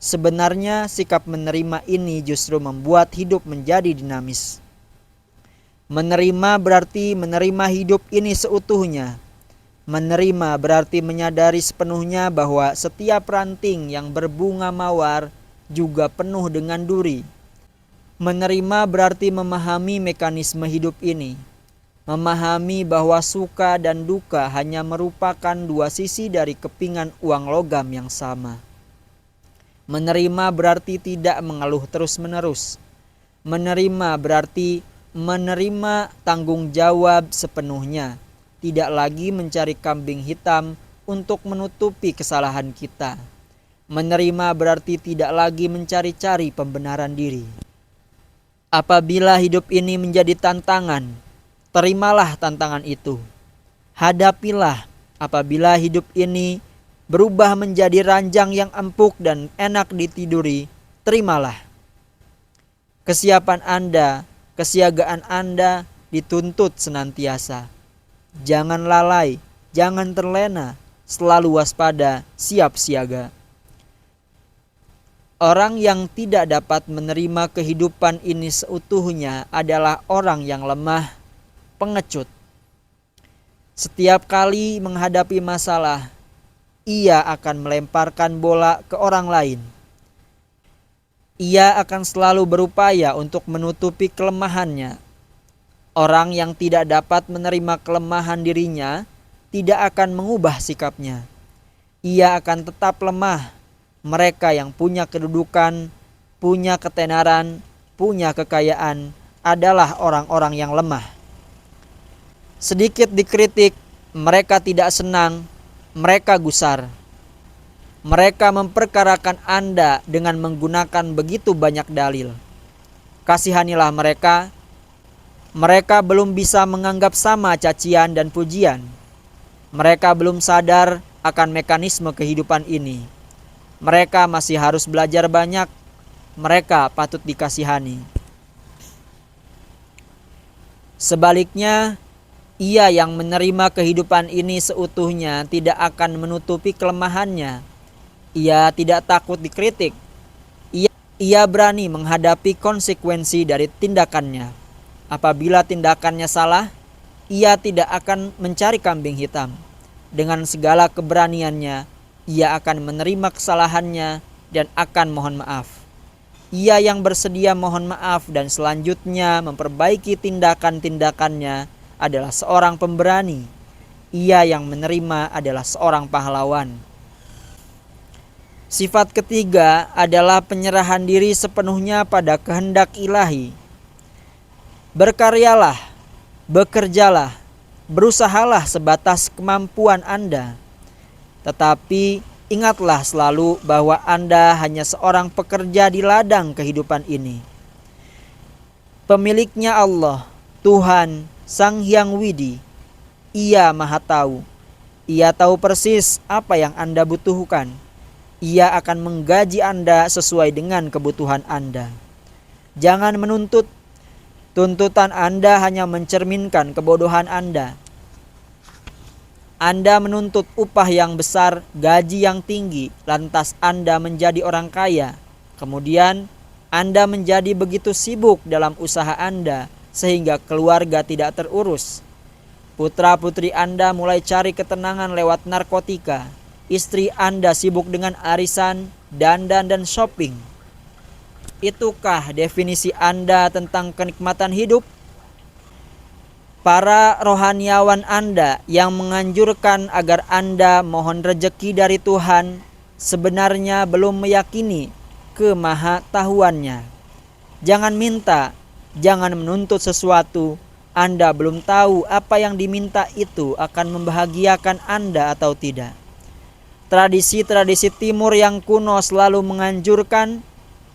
Sebenarnya sikap menerima ini justru membuat hidup menjadi dinamis. Menerima berarti menerima hidup ini seutuhnya. Menerima berarti menyadari sepenuhnya bahwa setiap ranting yang berbunga mawar juga penuh dengan duri. Menerima berarti memahami mekanisme hidup ini. Memahami bahwa suka dan duka hanya merupakan dua sisi dari kepingan uang logam yang sama. Menerima berarti tidak mengeluh terus-menerus. Menerima berarti menerima tanggung jawab sepenuhnya. Tidak lagi mencari kambing hitam untuk menutupi kesalahan kita. Menerima berarti tidak lagi mencari-cari pembenaran diri. Apabila hidup ini menjadi tantangan, terimalah tantangan itu. Hadapilah. Apabila hidup ini berubah menjadi ranjang yang empuk dan enak ditiduri, terimalah. Kesiapan Anda, kesiagaan Anda dituntut senantiasa. Jangan lalai, jangan terlena, selalu waspada, siap siaga. Orang yang tidak dapat menerima kehidupan ini seutuhnya adalah orang yang lemah, pengecut. Setiap kali menghadapi masalah, ia akan melemparkan bola ke orang lain. Ia akan selalu berupaya untuk menutupi kelemahannya. Orang yang tidak dapat menerima kelemahan dirinya tidak akan mengubah sikapnya. Ia akan tetap lemah. Mereka yang punya kedudukan, punya ketenaran, punya kekayaan adalah orang-orang yang lemah. Sedikit dikritik, mereka tidak senang, mereka gusar. Mereka memperkarakan Anda dengan menggunakan begitu banyak dalil. Kasihanilah mereka. Mereka belum bisa menganggap sama cacian dan pujian. Mereka belum sadar akan mekanisme kehidupan ini. Mereka masih harus belajar banyak. Mereka patut dikasihani. Sebaliknya, ia yang menerima kehidupan ini seutuhnya tidak akan menutupi kelemahannya. Ia tidak takut dikritik. Ia berani menghadapi konsekuensi dari tindakannya. Apabila tindakannya salah, ia tidak akan mencari kambing hitam. Dengan segala keberaniannya, ia akan menerima kesalahannya dan akan mohon maaf. Ia yang bersedia mohon maaf dan selanjutnya memperbaiki tindakan-tindakannya adalah seorang pemberani. Ia yang menerima adalah seorang pahlawan. Sifat ketiga adalah penyerahan diri sepenuhnya pada kehendak ilahi. Berkaryalah, bekerjalah, berusahalah sebatas kemampuan Anda. Tetapi ingatlah selalu bahwa Anda hanya seorang pekerja di ladang kehidupan ini. Pemiliknya Allah, Tuhan, Sang Hyang Widi. Ia Maha Tahu. Ia tahu persis apa yang Anda butuhkan. Ia akan menggaji Anda sesuai dengan kebutuhan Anda. Jangan menuntut. Tuntutan Anda hanya mencerminkan kebodohan Anda. Anda menuntut upah yang besar, gaji yang tinggi, lantas Anda menjadi orang kaya. Kemudian Anda menjadi begitu sibuk dalam usaha Anda sehingga keluarga tidak terurus. Putra-putri Anda mulai cari ketenangan lewat narkotika. Istri Anda sibuk dengan arisan, dandan, dan shopping. Itukah definisi Anda tentang kenikmatan hidup? Para rohaniawan Anda yang menganjurkan agar Anda mohon rejeki dari Tuhan sebenarnya belum meyakini kemaha tahuannya. Jangan minta, Jangan menuntut sesuatu Anda belum tahu apa yang diminta itu akan membahagiakan Anda atau tidak. Tradisi-tradisi timur yang kuno selalu menganjurkan,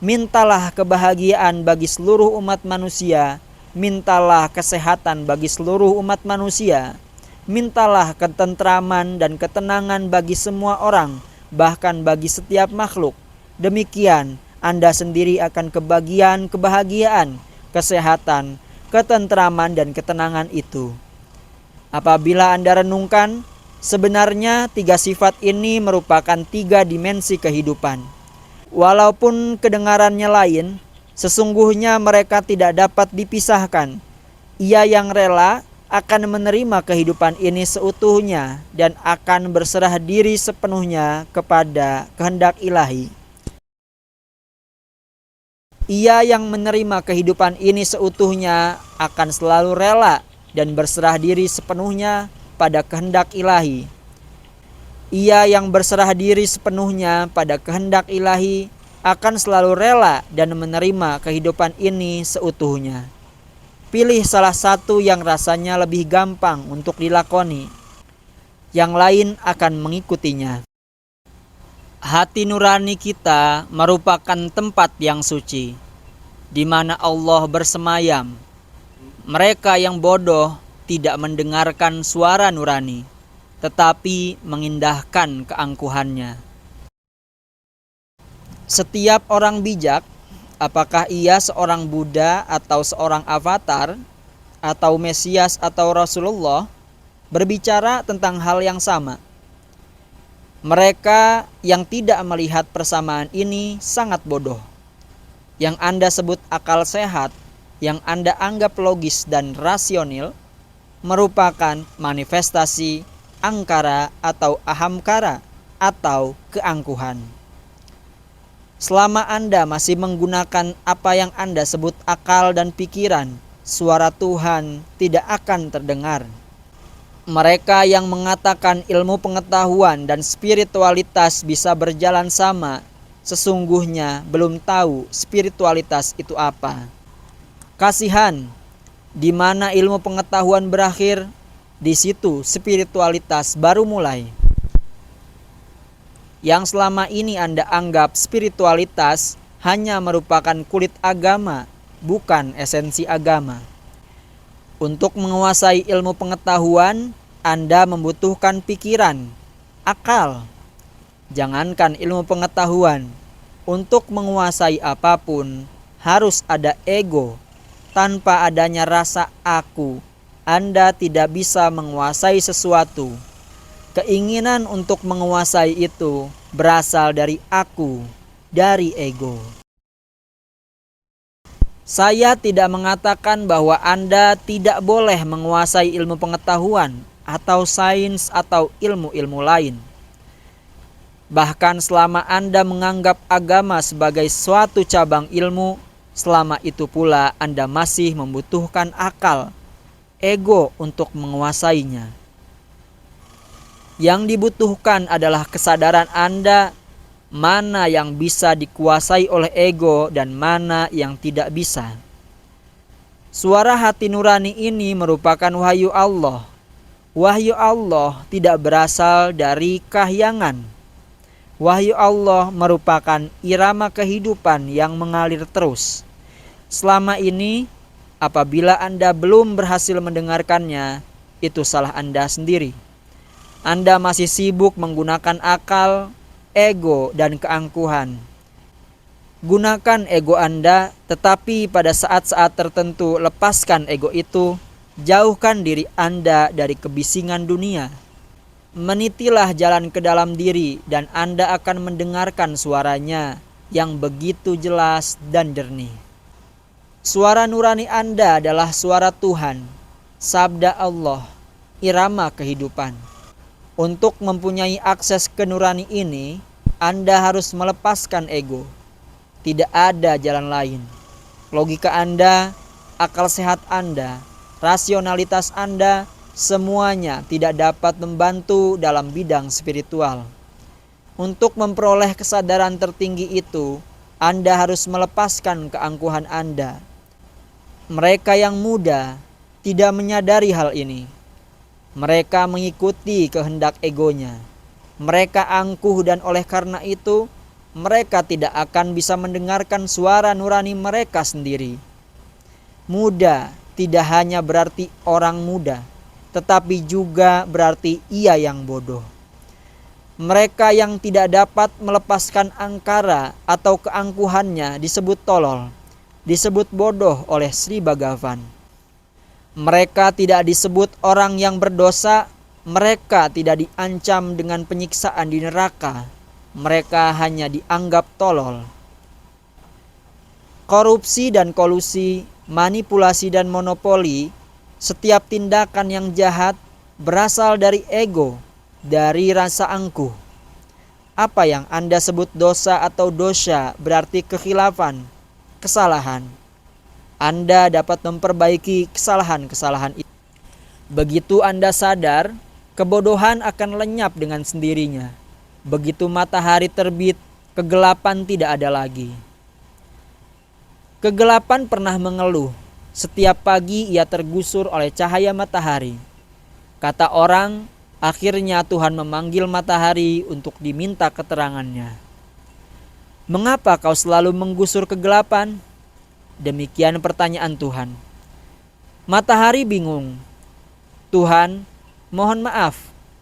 mintalah kebahagiaan bagi seluruh umat manusia, mintalah kesehatan bagi seluruh umat manusia, mintalah ketentraman dan ketenangan bagi semua orang, bahkan bagi setiap makhluk. Demikian Anda sendiri akan kebahagiaan, kesehatan, ketentraman dan ketenangan itu. Apabila Anda renungkan, sebenarnya 3 sifat ini merupakan 3 dimensi kehidupan. Walaupun kedengarannya lain, sesungguhnya mereka tidak dapat dipisahkan. Ia yang rela akan menerima kehidupan ini seutuhnya dan akan berserah diri sepenuhnya kepada kehendak ilahi. Ia yang menerima kehidupan ini seutuhnya akan selalu rela dan berserah diri sepenuhnya pada kehendak ilahi. Ia yang berserah diri sepenuhnya pada kehendak ilahi akan selalu rela dan menerima kehidupan ini seutuhnya. Pilih salah satu yang rasanya lebih gampang untuk dilakoni. Yang lain akan mengikutinya. Hati nurani kita merupakan tempat yang suci, di mana Allah bersemayam. Mereka yang bodoh tidak mendengarkan suara nurani, tetapi mengindahkan keangkuhannya. Setiap orang bijak, apakah ia seorang Buddha atau seorang avatar, atau Mesias atau Rasulullah, berbicara tentang hal yang sama. Mereka yang tidak melihat persamaan ini sangat bodoh. Yang Anda sebut akal sehat, yang Anda anggap logis dan rasional, merupakan manifestasi angkara atau ahamkara atau keangkuhan. Selama Anda masih menggunakan apa yang Anda sebut akal dan pikiran, suara Tuhan tidak akan terdengar. Mereka yang mengatakan ilmu pengetahuan dan spiritualitas bisa berjalan sama, sesungguhnya belum tahu spiritualitas itu apa. Kasihan, di mana ilmu pengetahuan berakhir, di situ spiritualitas baru mulai. Yang selama ini Anda anggap spiritualitas hanya merupakan kulit agama, bukan esensi agama. Untuk menguasai ilmu pengetahuan, Anda membutuhkan pikiran, akal. Jangankan ilmu pengetahuan, untuk menguasai apapun harus ada ego. Tanpa adanya rasa aku, Anda tidak bisa menguasai sesuatu. Keinginan untuk menguasai itu berasal dari aku, dari ego. Saya tidak mengatakan bahwa Anda tidak boleh menguasai ilmu pengetahuan atau sains atau ilmu-ilmu lain. Bahkan selama Anda menganggap agama sebagai suatu cabang ilmu, selama itu pula Anda masih membutuhkan akal, ego untuk menguasainya. Yang dibutuhkan adalah kesadaran Anda mana yang bisa dikuasai oleh ego dan mana yang tidak bisa. Suara hati nurani ini merupakan wahyu Allah. Wahyu Allah tidak berasal dari kahyangan. Wahyu Allah merupakan irama kehidupan yang mengalir terus. Selama ini, apabila Anda belum berhasil mendengarkannya, itu salah Anda sendiri. Anda masih sibuk menggunakan akal, ego, dan keangkuhan. Gunakan ego Anda, tetapi pada saat-saat tertentu lepaskan ego itu. Jauhkan diri Anda dari kebisingan dunia. Menitilah jalan ke dalam diri dan Anda akan mendengarkan suaranya yang begitu jelas dan jernih. Suara nurani Anda adalah suara Tuhan, sabda Allah, irama kehidupan. Untuk mempunyai akses ke nurani ini, Anda harus melepaskan ego. Tidak ada jalan lain. Logika Anda, akal sehat Anda, rasionalitas Anda, semuanya tidak dapat membantu dalam bidang spiritual. Untuk memperoleh kesadaran tertinggi itu, Anda harus melepaskan keangkuhan Anda. Mereka yang muda tidak menyadari hal ini. Mereka mengikuti kehendak egonya. Mereka angkuh dan oleh karena itu mereka tidak akan bisa mendengarkan suara nurani mereka sendiri. Muda tidak hanya berarti orang muda, tetapi juga berarti ia yang bodoh. Mereka yang tidak dapat melepaskan angkara atau keangkuhannya disebut tolol, disebut bodoh oleh Sri Bhagavan. Mereka tidak disebut orang yang berdosa, mereka tidak diancam dengan penyiksaan di neraka, mereka hanya dianggap tolol. Korupsi dan kolusi, manipulasi dan monopoli, setiap tindakan yang jahat berasal dari ego, dari rasa angkuh. Apa yang Anda sebut dosa atau dosa berarti kekhilafan, kesalahan. Anda dapat memperbaiki kesalahan-kesalahan itu. Begitu Anda sadar, kebodohan akan lenyap dengan sendirinya. Begitu matahari terbit, kegelapan tidak ada lagi. Kegelapan pernah mengeluh. Setiap pagi ia tergusur oleh cahaya matahari. Kata orang, akhirnya Tuhan memanggil matahari untuk diminta keterangannya. Mengapa kau selalu menggusur kegelapan? Demikian pertanyaan Tuhan. Matahari bingung. Tuhan, mohon maaf,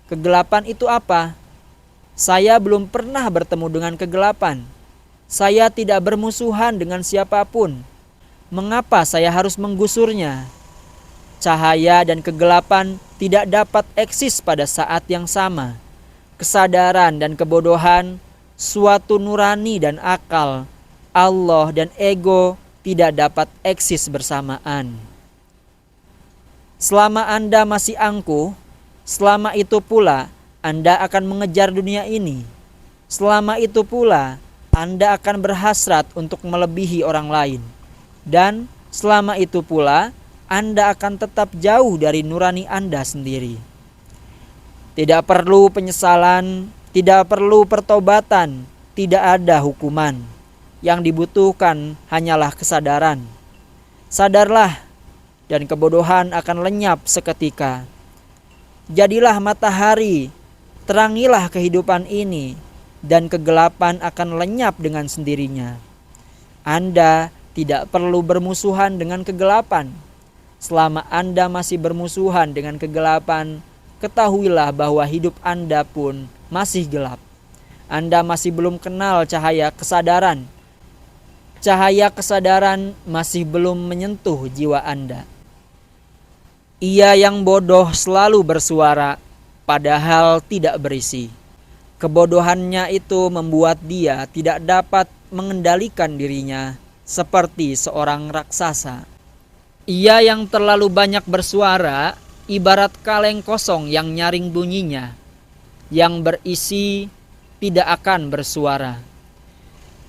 kegelapan itu apa? Saya belum pernah bertemu dengan kegelapan. Saya tidak bermusuhan dengan siapapun. Mengapa saya harus menggusurnya? Cahaya dan kegelapan tidak dapat eksis pada saat yang sama. Kesadaran dan kebodohan, suatu nurani dan akal, Allah dan ego tidak dapat eksis bersamaan. Selama Anda masih angkuh, selama itu pula Anda akan mengejar dunia ini. Selama itu pula Anda akan berhasrat untuk melebihi orang lain. Dan selama itu pula Anda akan tetap jauh dari nurani Anda sendiri. Tidak perlu penyesalan, tidak perlu pertobatan, tidak ada hukuman. Yang dibutuhkan hanyalah kesadaran. Sadarlah, dan kebodohan akan lenyap seketika. Jadilah matahari, terangilah kehidupan ini, dan kegelapan akan lenyap dengan sendirinya. Anda tidak perlu bermusuhan dengan kegelapan. Selama Anda masih bermusuhan dengan kegelapan, ketahuilah bahwa hidup Anda pun masih gelap. Anda masih belum kenal cahaya kesadaran. Cahaya kesadaran masih belum menyentuh jiwa Anda. Ia yang bodoh selalu bersuara, padahal tidak berisi. Kebodohannya itu membuat dia tidak dapat mengendalikan dirinya seperti seorang raksasa. Ia yang terlalu banyak bersuara, ibarat kaleng kosong yang nyaring bunyinya. Yang berisi tidak akan bersuara.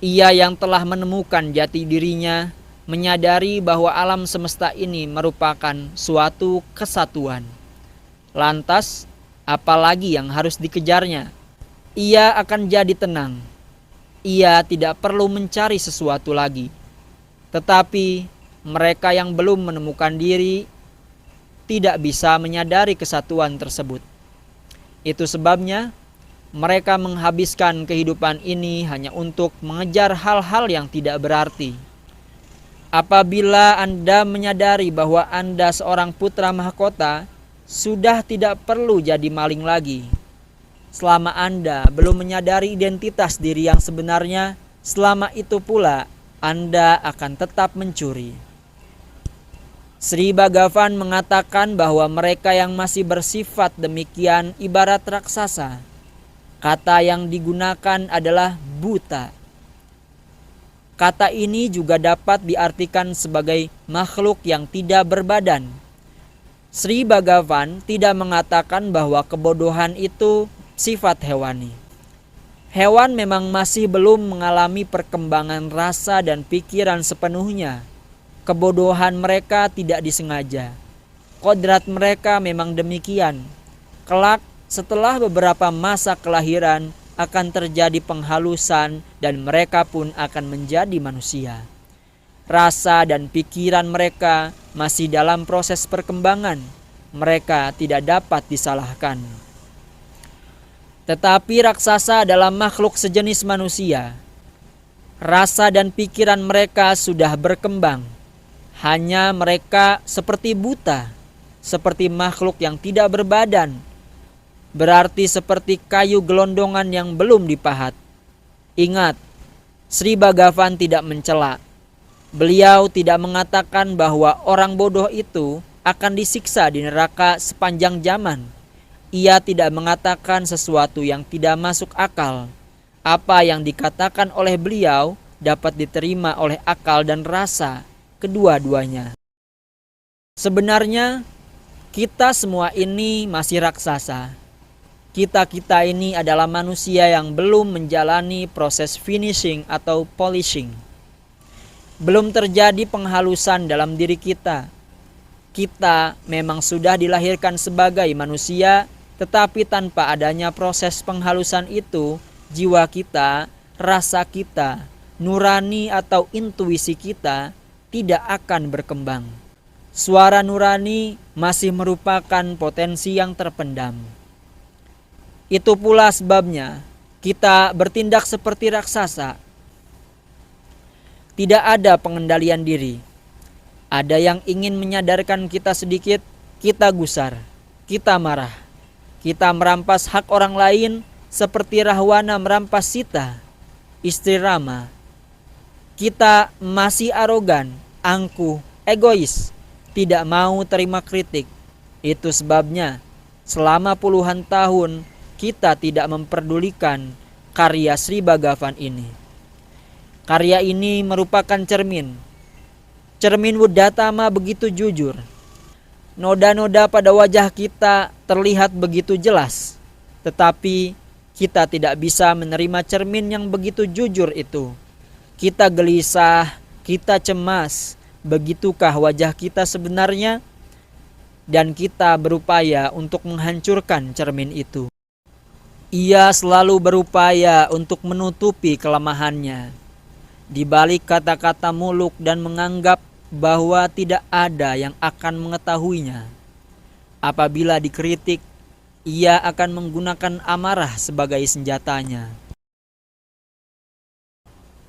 Ia yang telah menemukan jati dirinya, menyadari bahwa alam semesta ini merupakan suatu kesatuan. Lantas, apalagi yang harus dikejarnya? Ia akan jadi tenang. Ia tidak perlu mencari sesuatu lagi. Tetapi, mereka yang belum menemukan diri tidak bisa menyadari kesatuan tersebut. Itu sebabnya mereka menghabiskan kehidupan ini hanya untuk mengejar hal-hal yang tidak berarti. Apabila Anda menyadari bahwa Anda seorang putra mahkota, sudah tidak perlu jadi maling lagi. Selama Anda belum menyadari identitas diri yang sebenarnya, selama itu pula Anda akan tetap mencuri. Sri Bhagavan mengatakan bahwa mereka yang masih bersifat demikian ibarat raksasa. Kata yang digunakan adalah buta. Kata ini juga dapat diartikan sebagai makhluk yang tidak berbadan. Sri Bhagavan tidak mengatakan bahwa kebodohan itu sifat hewani. Hewan memang masih belum mengalami perkembangan rasa dan pikiran sepenuhnya. Kebodohan mereka tidak disengaja. Kodrat mereka memang demikian. Kelak, setelah beberapa masa kelahiran, akan terjadi penghalusan dan mereka pun akan menjadi manusia. Rasa dan pikiran mereka masih dalam proses perkembangan. Mereka tidak dapat disalahkan. Tetapi raksasa adalah makhluk sejenis manusia. Rasa dan pikiran mereka sudah berkembang. Hanya mereka seperti buta, seperti makhluk yang tidak berbadan. Berarti seperti kayu gelondongan yang belum dipahat. Ingat, Sri Bhagavan tidak mencela. Beliau tidak mengatakan bahwa orang bodoh itu akan disiksa di neraka sepanjang zaman. Ia tidak mengatakan sesuatu yang tidak masuk akal. Apa yang dikatakan oleh beliau dapat diterima oleh akal dan rasa, kedua-duanya. Sebenarnya, kita semua ini masih raksasa. Kita ini adalah manusia yang belum menjalani proses finishing atau polishing. Belum terjadi penghalusan dalam diri kita. Kita memang sudah dilahirkan sebagai manusia, tetapi tanpa adanya proses penghalusan itu, jiwa kita, rasa kita, nurani atau intuisi kita tidak akan berkembang. Suara nurani masih merupakan potensi yang terpendam. Itu pula sebabnya kita bertindak seperti raksasa. Tidak ada pengendalian diri. Ada yang ingin menyadarkan kita sedikit, kita gusar, kita marah. Kita merampas hak orang lain seperti Rahwana merampas Sita, istri Rama. Kita masih arogan, angkuh, egois, tidak mau terima kritik. Itu sebabnya selama puluhan tahun kita tidak memperdulikan karya Sri Bhagavan ini. Karya ini merupakan cermin Wudatama begitu jujur. Noda-noda pada wajah kita terlihat begitu jelas, tetapi kita tidak bisa menerima cermin yang begitu jujur itu. Kita gelisah, kita cemas. Begitukah wajah kita sebenarnya? Dan kita berupaya untuk menghancurkan cermin itu. Ia selalu berupaya untuk menutupi kelemahannya. Di balik kata-kata muluk dan menganggap bahwa tidak ada yang akan mengetahuinya. Apabila dikritik, ia akan menggunakan amarah sebagai senjatanya.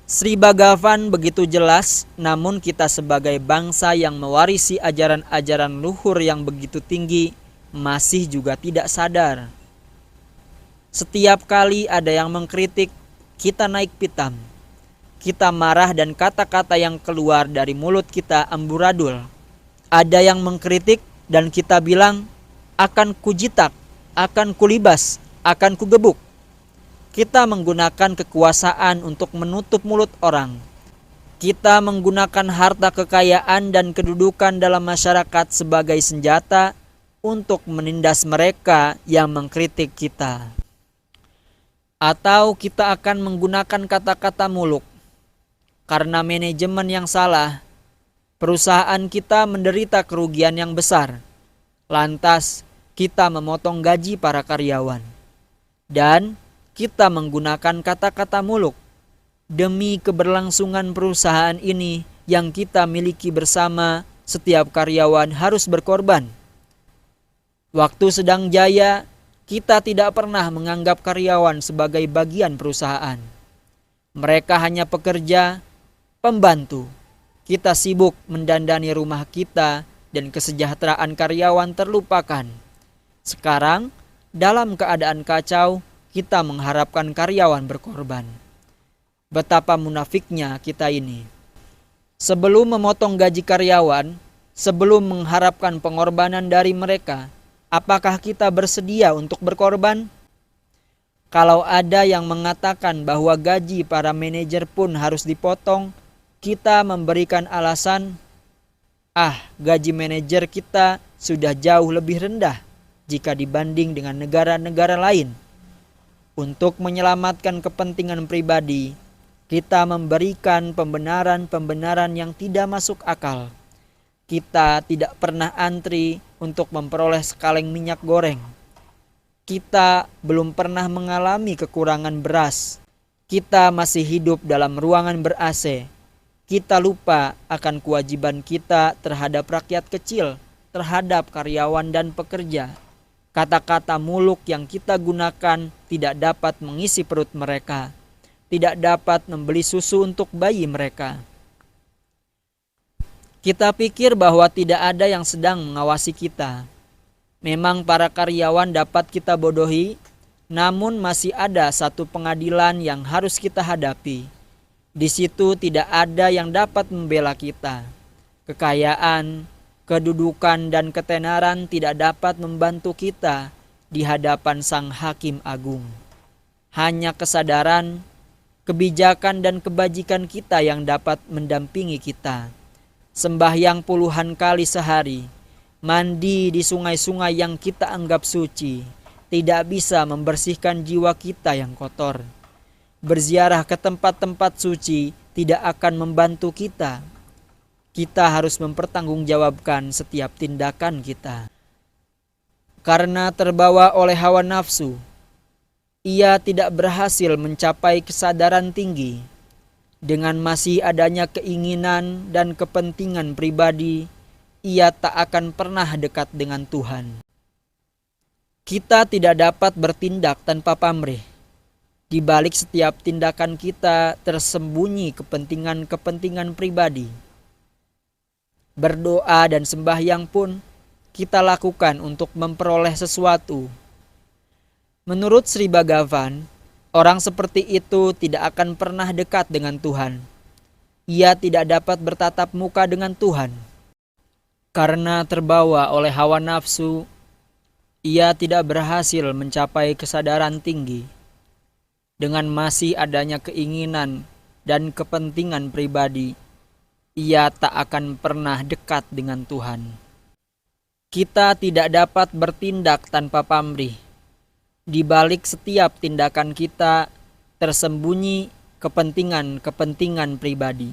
Sri Bhagavan begitu jelas, namun kita sebagai bangsa yang mewarisi ajaran-ajaran luhur yang begitu tinggi masih juga tidak sadar. Setiap kali ada yang mengkritik, kita naik pitam. Kita marah dan kata-kata yang keluar dari mulut kita amburadul. Ada yang mengkritik dan kita bilang, akan kujitak, akan kulibas, akan kugebuk. Kita menggunakan kekuasaan untuk menutup mulut orang. Kita menggunakan harta kekayaan dan kedudukan dalam masyarakat sebagai senjata untuk menindas mereka yang mengkritik kita. Atau kita akan menggunakan kata-kata muluk. Karena manajemen yang salah, perusahaan kita menderita kerugian yang besar. Lantas, kita memotong gaji para karyawan. Dan kita menggunakan kata-kata muluk demi keberlangsungan perusahaan ini yang kita miliki bersama. Setiap karyawan harus berkorban. Waktu sedang jaya, kita tidak pernah menganggap karyawan sebagai bagian perusahaan. Mereka hanya pekerja, pembantu. Kita sibuk mendandani rumah kita dan kesejahteraan karyawan terlupakan. Sekarang, dalam keadaan kacau, kita mengharapkan karyawan berkorban. Betapa munafiknya kita ini. Sebelum memotong gaji karyawan, sebelum mengharapkan pengorbanan dari mereka, apakah kita bersedia untuk berkorban? Kalau ada yang mengatakan bahwa gaji para manajer pun harus dipotong, kita memberikan alasan, gaji manajer kita sudah jauh lebih rendah jika dibanding dengan negara-negara lain. Untuk menyelamatkan kepentingan pribadi, kita memberikan pembenaran-pembenaran yang tidak masuk akal. Kita tidak pernah antri untuk memperoleh sekaleng minyak goreng. Kita belum pernah mengalami kekurangan beras. Kita masih hidup dalam ruangan ber-AC. Kita lupa akan kewajiban kita terhadap rakyat kecil, terhadap karyawan dan pekerja. Kata-kata muluk yang kita gunakan tidak dapat mengisi perut mereka, tidak dapat membeli susu untuk bayi mereka. Kita pikir bahwa tidak ada yang sedang mengawasi kita. Memang para karyawan dapat kita bodohi, namun masih ada satu pengadilan yang harus kita hadapi. Di situ tidak ada yang dapat membela kita. Kekayaan, kedudukan, dan ketenaran tidak dapat membantu kita di hadapan Sang Hakim Agung. Hanya kesadaran, kebijakan, dan kebajikan kita yang dapat mendampingi kita. Sembahyang puluhan kali sehari, mandi di sungai-sungai yang kita anggap suci, tidak bisa membersihkan jiwa kita yang kotor. Berziarah ke tempat-tempat suci tidak akan membantu kita. Kita harus mempertanggungjawabkan setiap tindakan kita. Karena terbawa oleh hawa nafsu, ia tidak berhasil mencapai kesadaran tinggi. Dengan masih adanya keinginan dan kepentingan pribadi, ia tak akan pernah dekat dengan Tuhan. Kita tidak dapat bertindak tanpa pamrih. Di balik setiap tindakan kita tersembunyi kepentingan-kepentingan pribadi. Berdoa dan sembahyang pun kita lakukan untuk memperoleh sesuatu. Menurut Sri Bhagavan, orang seperti itu tidak akan pernah dekat dengan Tuhan. Ia tidak dapat bertatap muka dengan Tuhan. Karena terbawa oleh hawa nafsu, ia tidak berhasil mencapai kesadaran tinggi. Dengan masih adanya keinginan dan kepentingan pribadi, ia tak akan pernah dekat dengan Tuhan. Kita tidak dapat bertindak tanpa pamrih. Di balik setiap tindakan kita tersembunyi kepentingan-kepentingan pribadi.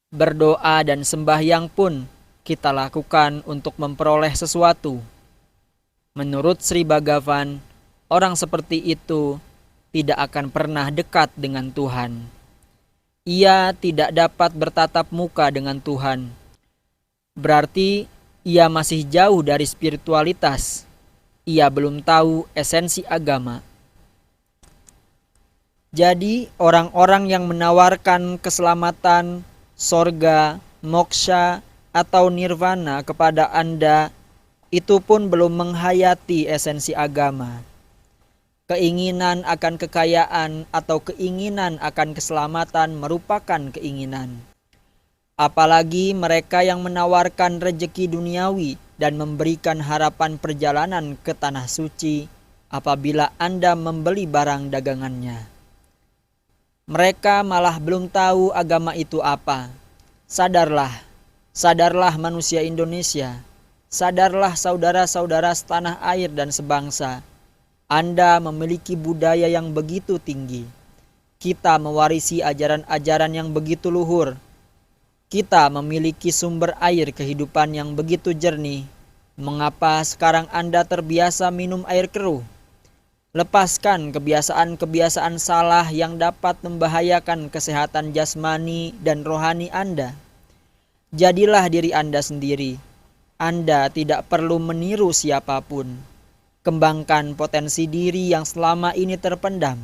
Berdoa dan sembahyang pun kita lakukan untuk memperoleh sesuatu. Menurut Sri Bhagavan, orang seperti itu tidak akan pernah dekat dengan Tuhan. Ia tidak dapat bertatap muka dengan Tuhan. Berarti ia masih jauh dari spiritualitas. Ia belum tahu esensi agama. Jadi orang-orang yang menawarkan keselamatan, sorga, moksha, atau nirvana kepada Anda, itu pun belum menghayati esensi agama. Keinginan akan kekayaan atau keinginan akan keselamatan merupakan keinginan. Apalagi mereka yang menawarkan rejeki duniawi dan memberikan harapan perjalanan ke tanah suci apabila Anda membeli barang dagangannya. Mereka malah belum tahu agama itu apa. Sadarlah, sadarlah manusia Indonesia. Sadarlah saudara-saudara setanah air dan sebangsa. Anda memiliki budaya yang begitu tinggi. Kita mewarisi ajaran-ajaran yang begitu luhur. Kita memiliki sumber air kehidupan yang begitu jernih. Mengapa sekarang Anda terbiasa minum air keruh? Lepaskan kebiasaan-kebiasaan salah yang dapat membahayakan kesehatan jasmani dan rohani Anda. Jadilah diri Anda sendiri. Anda tidak perlu meniru siapapun. Kembangkan potensi diri yang selama ini terpendam.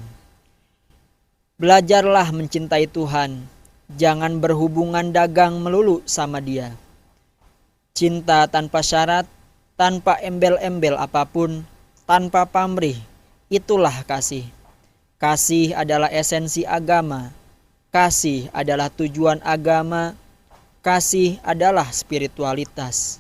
Belajarlah mencintai Tuhan. Jangan berhubungan dagang melulu sama Dia. Cinta tanpa syarat, tanpa embel-embel apapun, tanpa pamrih, itulah kasih. Kasih adalah esensi agama. Kasih adalah tujuan agama. Kasih adalah spiritualitas.